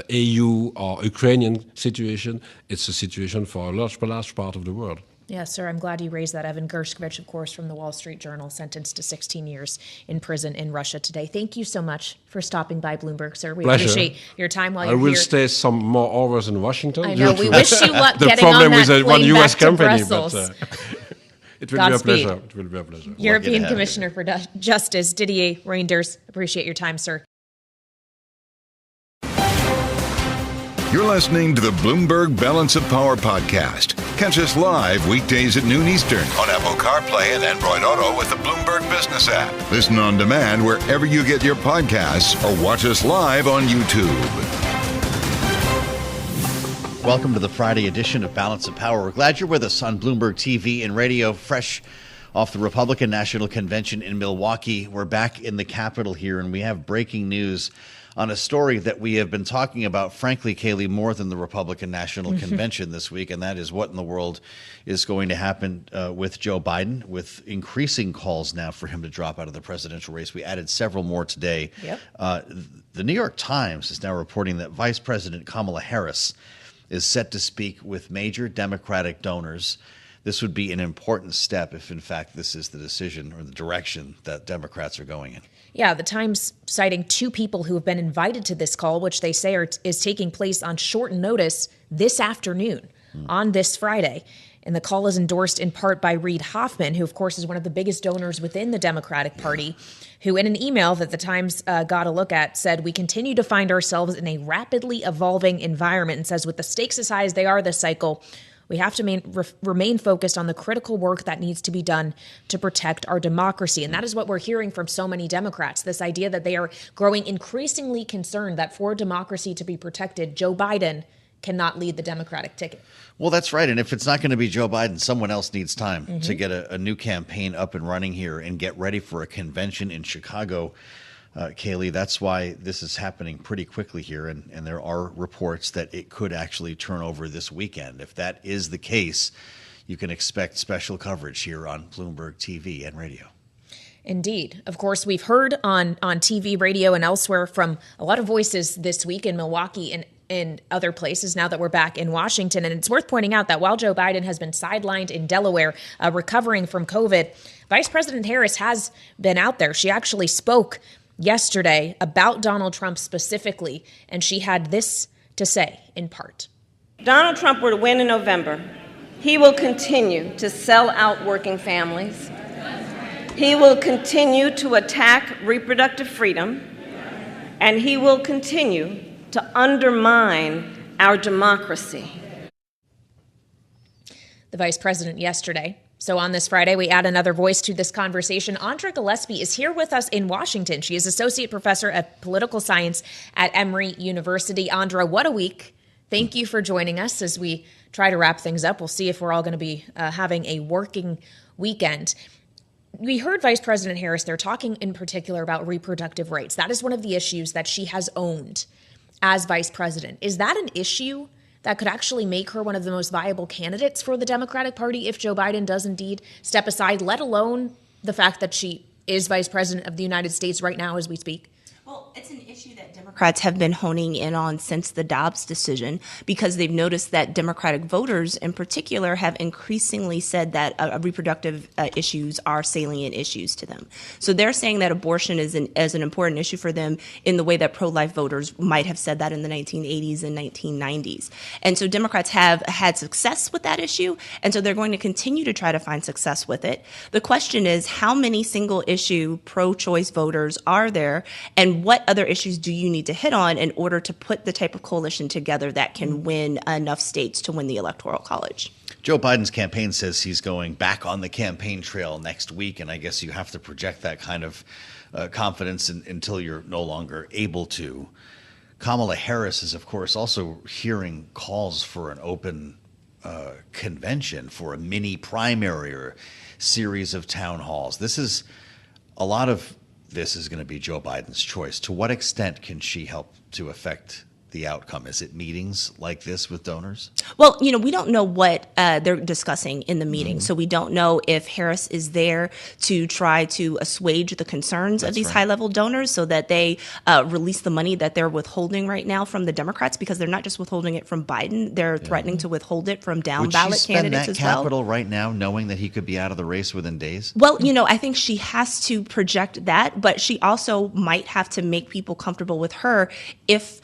O: EU or Ukrainian situation, it's a situation for a large part of the world.
F: Yes, sir. I'm glad you raised that. Evan Gershkovich, of course, from the Wall Street Journal, sentenced to 16 years in prison in Russia today. Thank you so much for stopping by Bloomberg, sir. We appreciate your time while you're here.
O: I will stay some more hours in Washington.
F: I know. We wish you luck getting on that plane back to Brussels.
O: It will be a pleasure. It will be a pleasure.
F: European Commissioner for Justice Didier Reynders, appreciate your time, sir.
C: You're listening to the Bloomberg Balance of Power podcast. Catch us live weekdays at noon Eastern on Apple CarPlay and Android Auto with the Bloomberg Business app. Listen on demand wherever you get your podcasts or watch us live on YouTube.
E: Welcome to the Friday edition of Balance of Power. We're glad you're with us on Bloomberg TV and radio, fresh off the Republican National Convention in Milwaukee. We're back in the Capitol here, and we have breaking news on a story that we have been talking about, frankly, Kailey, more than the Republican National Convention this week, and that is what in the world is going to happen with Joe Biden, with increasing calls now for him to drop out of the presidential race. We added several more today. The New York Times is now reporting that Vice President Kamala Harris is set to speak with major Democratic donors. This would be an important step if, in fact, this is the decision or the direction that Democrats are going in.
F: Yeah, the Times citing two people who have been invited to this call, which they say is taking place on short notice this afternoon, on this Friday. And the call is endorsed in part by Reid Hoffman, who, of course, is one of the biggest donors within the Democratic Party, who in an email that the Times got a look at said, "We continue to find ourselves in a rapidly evolving environment," and says, "With the stakes as high as they are this cycle, we have to remain focused on the critical work that needs to be done to protect our democracy." And that is what we're hearing from so many Democrats, this idea that they are growing increasingly concerned that for democracy to be protected, Joe Biden cannot lead the Democratic ticket.
E: Well, that's right. And if it's not going to be Joe Biden, someone else needs time to get a new campaign up and running here and get ready for a convention in Chicago. Kailey, that's why this is happening pretty quickly here. And there are reports that it could actually turn over this weekend. If that is the case, you can expect special coverage here on Bloomberg TV and radio.
F: Indeed. Of course, we've heard on TV, radio, and elsewhere from a lot of voices this week in Milwaukee and in other places now that we're back in Washington. And it's worth pointing out that while Joe Biden has been sidelined in Delaware, recovering from COVID, Vice President Harris has been out there. She actually spoke yesterday about Donald Trump specifically, and she had this to say in part.
P: Donald Trump were to win in November, he will continue to sell out working families. He will continue to attack reproductive freedom, and he will continue to undermine our democracy.
F: The vice president yesterday. So on this Friday, we add another voice to this conversation. Andra Gillespie is here with us in Washington. She is associate professor of political science at Emory University. Andra, what a week. Thank you for joining us as we try to wrap things up. We'll see if we're all going to be having a working weekend. We heard Vice President Harris there talking in particular about reproductive rights. That is one of the issues that she has owned as vice president. Is that an issue that could actually make her one of the most viable candidates for the Democratic Party if Joe Biden does indeed step aside, let alone the fact that she is vice president of the United States right now as we speak?
Q: Well, it's an issue that Democrats have been honing in on since the Dobbs decision, because they've noticed that Democratic voters in particular have increasingly said that reproductive issues are salient issues to them. So they're saying that abortion is an important issue for them in the way that pro-life voters might have said that in the 1980s and 1990s. And so Democrats have had success with that issue, and so they're going to continue to try to find success with it. The question is, how many single issue pro-choice voters are there, and what other issues do you need to hit on in order to put the type of coalition together that can win enough states to win the Electoral College?
E: Joe Biden's campaign says he's going back on the campaign trail next week, and I guess you have to project that kind of confidence until you're no longer able to. Kamala Harris is, of course, also hearing calls for an open convention, for a mini primary or series of town halls. This is going to be Joe Biden's choice. To what extent can she help to affect the outcome? Is it meetings like this with donors?
Q: Well, we don't know what they're discussing in the meeting. So we don't know if Harris is there to try to assuage the concerns of these high-level donors so that they release the money that they're withholding right now from the Democrats, because they're not just withholding it from Biden, they're threatening to withhold it from down-ballot candidates as well. Would she spend that capital
E: right now, knowing that he could be out of the race within days?
Q: Well, I think she has to project that, but she also might have to make people comfortable with her if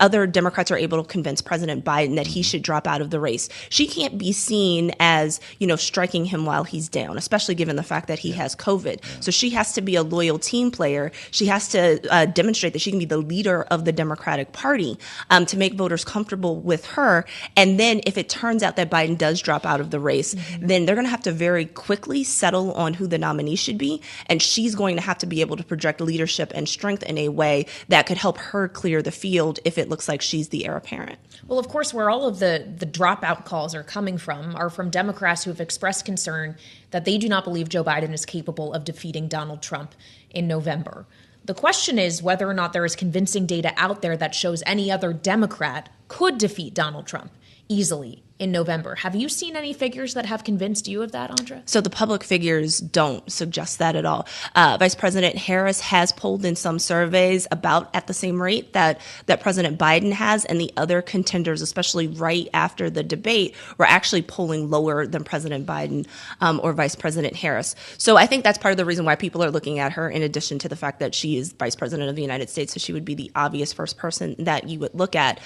Q: other Democrats are able to convince President Biden that he should drop out of the race. She can't be seen as, striking him while he's down, especially given the fact that he has COVID. So she has to be a loyal team player. She has to demonstrate that she can be the leader of the Democratic Party to make voters comfortable with her. And then if it turns out that Biden does drop out of the race, then they're going to have to very quickly settle on who the nominee should be. And she's going to have to be able to project leadership and strength in a way that could help her clear the field if it looks like she's the heir apparent.
F: Well, of course, where all of the dropout calls are coming from are from Democrats who have expressed concern that they do not believe Joe Biden is capable of defeating Donald Trump in November. The question is whether or not there is convincing data out there that shows any other Democrat could defeat Donald Trump easily in November. Have you seen any figures that have convinced you of that, Andra?
Q: So the public figures don't suggest that at all. Vice President Harris has polled in some surveys about at the same rate that President Biden has, and the other contenders, especially right after the debate, were actually polling lower than President Biden or Vice President Harris. So I think that's part of the reason why people are looking at her, in addition to the fact that she is Vice President of the United States, so she would be the obvious first person that you would look at.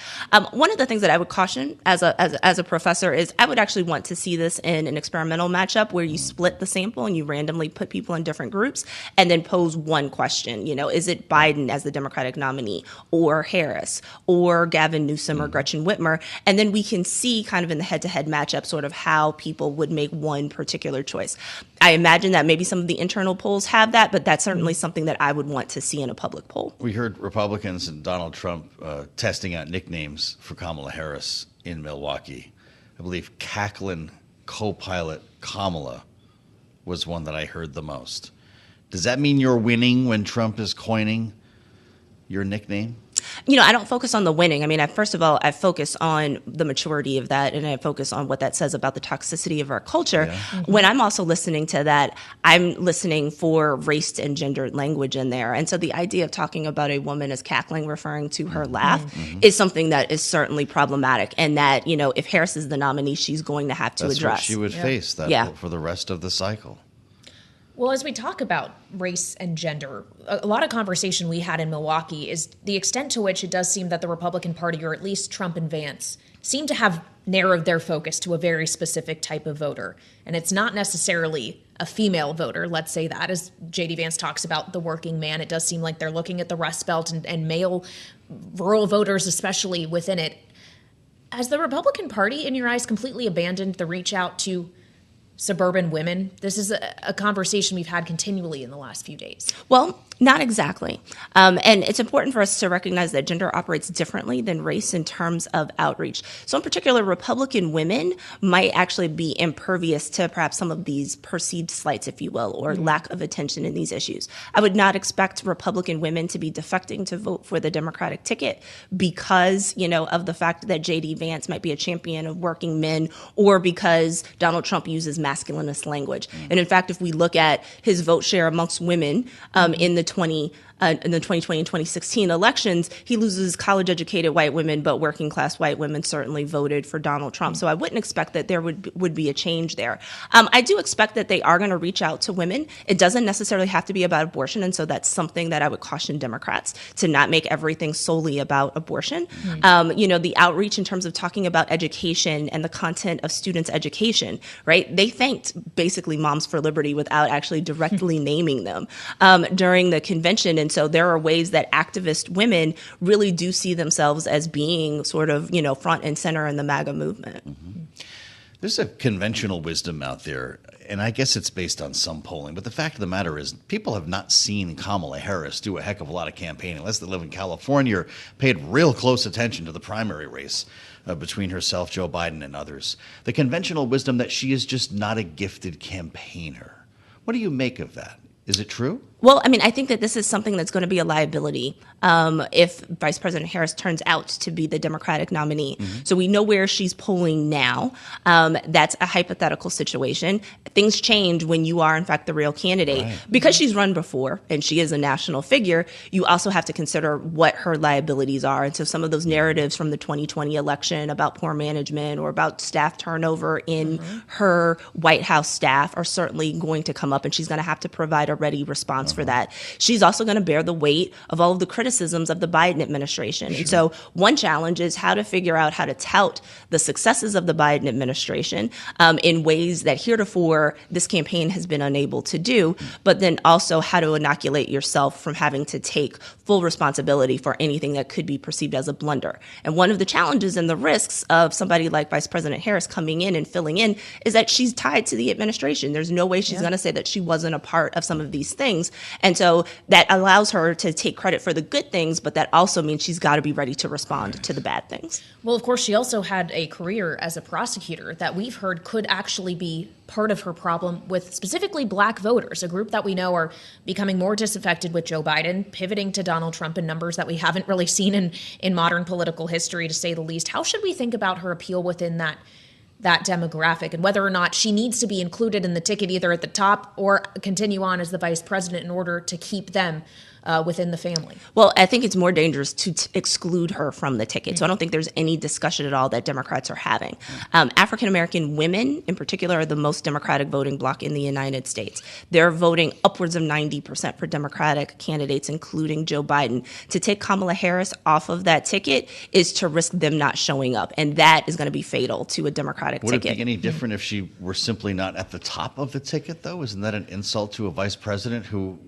Q: One of the things that I would caution as a professor is I would actually want to see this in an experimental matchup where you split the sample and you randomly put people in different groups and then pose one question. Is it Biden as the Democratic nominee, or Harris, or Gavin Newsom, or Gretchen Whitmer? And then we can see kind of in the head-to-head matchup sort of how people would make one particular choice. I imagine that maybe some of the internal polls have that, but that's certainly something that I would want to see in a public poll.
E: We heard Republicans and Donald Trump testing out nicknames for Kamala Harris in Milwaukee. I believe Cackling Co-Pilot Kamala was one that I heard the most. Does that mean you're winning when Trump is coining your nickname?
Q: I don't focus on the winning. I mean, first of all, I focus on the maturity of that, and I focus on what that says about the toxicity of our culture. Yeah. Mm-hmm. When I'm also listening to that, I'm listening for race and gendered language in there. And so the idea of talking about a woman as cackling, referring to her laugh, is something that is certainly problematic. And that, if Harris is the nominee, she's going to have to address.
E: That's what she would face for the rest of the cycle.
F: Well, as we talk about race and gender, a lot of conversation we had in Milwaukee is the extent to which it does seem that the Republican Party, or at least Trump and Vance, seem to have narrowed their focus to a very specific type of voter. And it's not necessarily a female voter, let's say that. As J.D. Vance talks about the working man, it does seem like they're looking at the Rust Belt and male rural voters, especially within it. Has the Republican Party, in your eyes, completely abandoned the reach out to suburban women? This is a conversation we've had continually in the last few days.
Q: Well, not exactly. And it's important for us to recognize that gender operates differently than race in terms of outreach. So in particular, Republican women might actually be impervious to perhaps some of these perceived slights, if you will, or lack of attention in these issues. I would not expect Republican women to be defecting to vote for the Democratic ticket because, of the fact that J.D. Vance might be a champion of working men, or because Donald Trump uses masculinist language. And in fact, if we look at his vote share amongst women in the 2020 and 2016 elections, he loses college-educated white women, but working-class white women certainly voted for Donald Trump. So I wouldn't expect that there would be a change there. I do expect that they are going to reach out to women. It doesn't necessarily have to be about abortion, and so that's something that I would caution Democrats to not make everything solely about abortion. The outreach in terms of talking about education and the content of students' education, right? They thanked basically Moms for Liberty without actually directly naming them during the convention. And so there are ways that activist women really do see themselves as being sort of, front and center in the MAGA movement.
E: Mm-hmm. There's a conventional wisdom out there, and I guess it's based on some polling, but the fact of the matter is people have not seen Kamala Harris do a heck of a lot of campaigning, unless they live in California, or paid real close attention to the primary race between herself, Joe Biden, and others. The conventional wisdom that she is just not a gifted campaigner. What do you make of that? Is it true?
Q: Well, I think that this is something that's going to be a liability if Vice President Harris turns out to be the Democratic nominee. Mm-hmm. So we know where she's polling now. That's a hypothetical situation. Things change when you are, in fact, the real candidate. Right. Because she's run before and she is a national figure, you also have to consider what her liabilities are. And so some of those narratives from the 2020 election about poor management or about staff turnover in her White House staff are certainly going to come up, and she's going to have to provide a ready response for that. She's also going to bear the weight of all of the criticisms of the Biden administration. Sure. And so one challenge is how to figure out how to tout the successes of the Biden administration in ways that heretofore this campaign has been unable to do, but then also how to inoculate yourself from having to take full responsibility for anything that could be perceived as a blunder. And one of the challenges and the risks of somebody like Vice President Harris coming in and filling in is that she's tied to the administration. There's no way she's going to say that she wasn't a part of some of these things. And so that allows her to take credit for the good things, but that also means she's got to be ready to respond to the bad things.
F: Well, of course, she also had a career as a prosecutor that we've heard could actually be part of her problem with specifically black voters, a group that we know are becoming more disaffected with Joe Biden, pivoting to Donald Trump in numbers that we haven't really seen in modern political history, to say the least. How should we think about her appeal within that demographic, and whether or not she needs to be included in the ticket either at the top or continue on as the vice president in order to keep them within the family?
Q: Well, I think it's more dangerous to exclude her from the ticket. So I don't think there's any discussion at all that Democrats are having. African-American women, in particular, are the most Democratic voting bloc in the United States. They're voting upwards of 90% for Democratic candidates, including Joe Biden. To take Kamala Harris off of that ticket is to risk them not showing up, and that is going to be fatal to a Democratic ticket.
E: Would it be any different if she were simply not at the top of the ticket, though? Isn't that an insult to a vice president who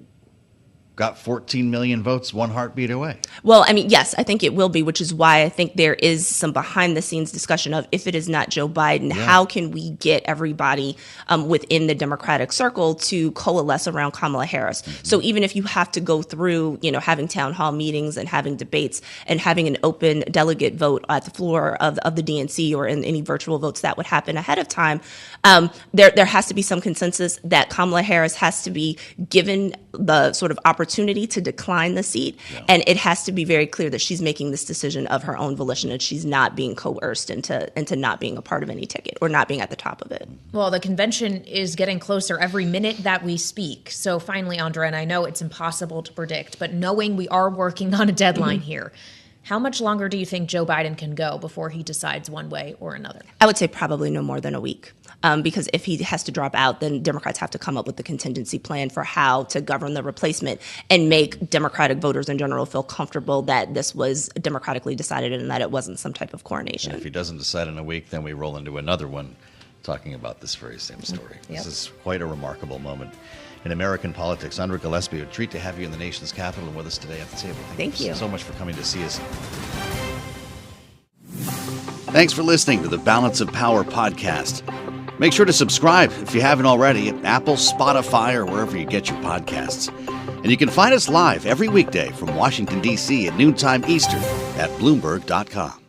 E: got 14 million votes one heartbeat away?
Q: Well, yes, I think it will be, which is why I think there is some behind-the-scenes discussion of, if it is not Joe Biden, how can we get everybody within the Democratic circle to coalesce around Kamala Harris? Mm-hmm. So even if you have to go through, having town hall meetings and having debates and having an open delegate vote at the floor of the DNC or in any virtual votes that would happen ahead of time, there has to be some consensus that Kamala Harris has to be given the sort of opportunity opportunity to decline the seat. Yeah. And it has to be very clear that she's making this decision of her own volition and she's not being coerced into not being a part of any ticket or not being at the top of it.
F: Well, the convention is getting closer every minute that we speak. So finally, Andra, and I know it's impossible to predict, but knowing we are working on a deadline here, how much longer do you think Joe Biden can go before he decides one way or another?
Q: I would say probably no more than a week. Because if he has to drop out, then Democrats have to come up with the contingency plan for how to govern the replacement and make Democratic voters in general feel comfortable that this was democratically decided and that it wasn't some type of coronation.
E: And if he doesn't decide in a week, then we roll into another one talking about this very same story.
F: Yep.
E: This is quite a remarkable moment in American politics. Andra, Gillespie, a treat to have you in the nation's capital and with us today at the table.
Q: Thank you
E: so much for coming to see us. Thanks for listening to the Balance of Power podcast. Make sure to subscribe if you haven't already at Apple, Spotify, or wherever you get your podcasts. And you can find us live every weekday from Washington, D.C. at noontime Eastern at Bloomberg.com.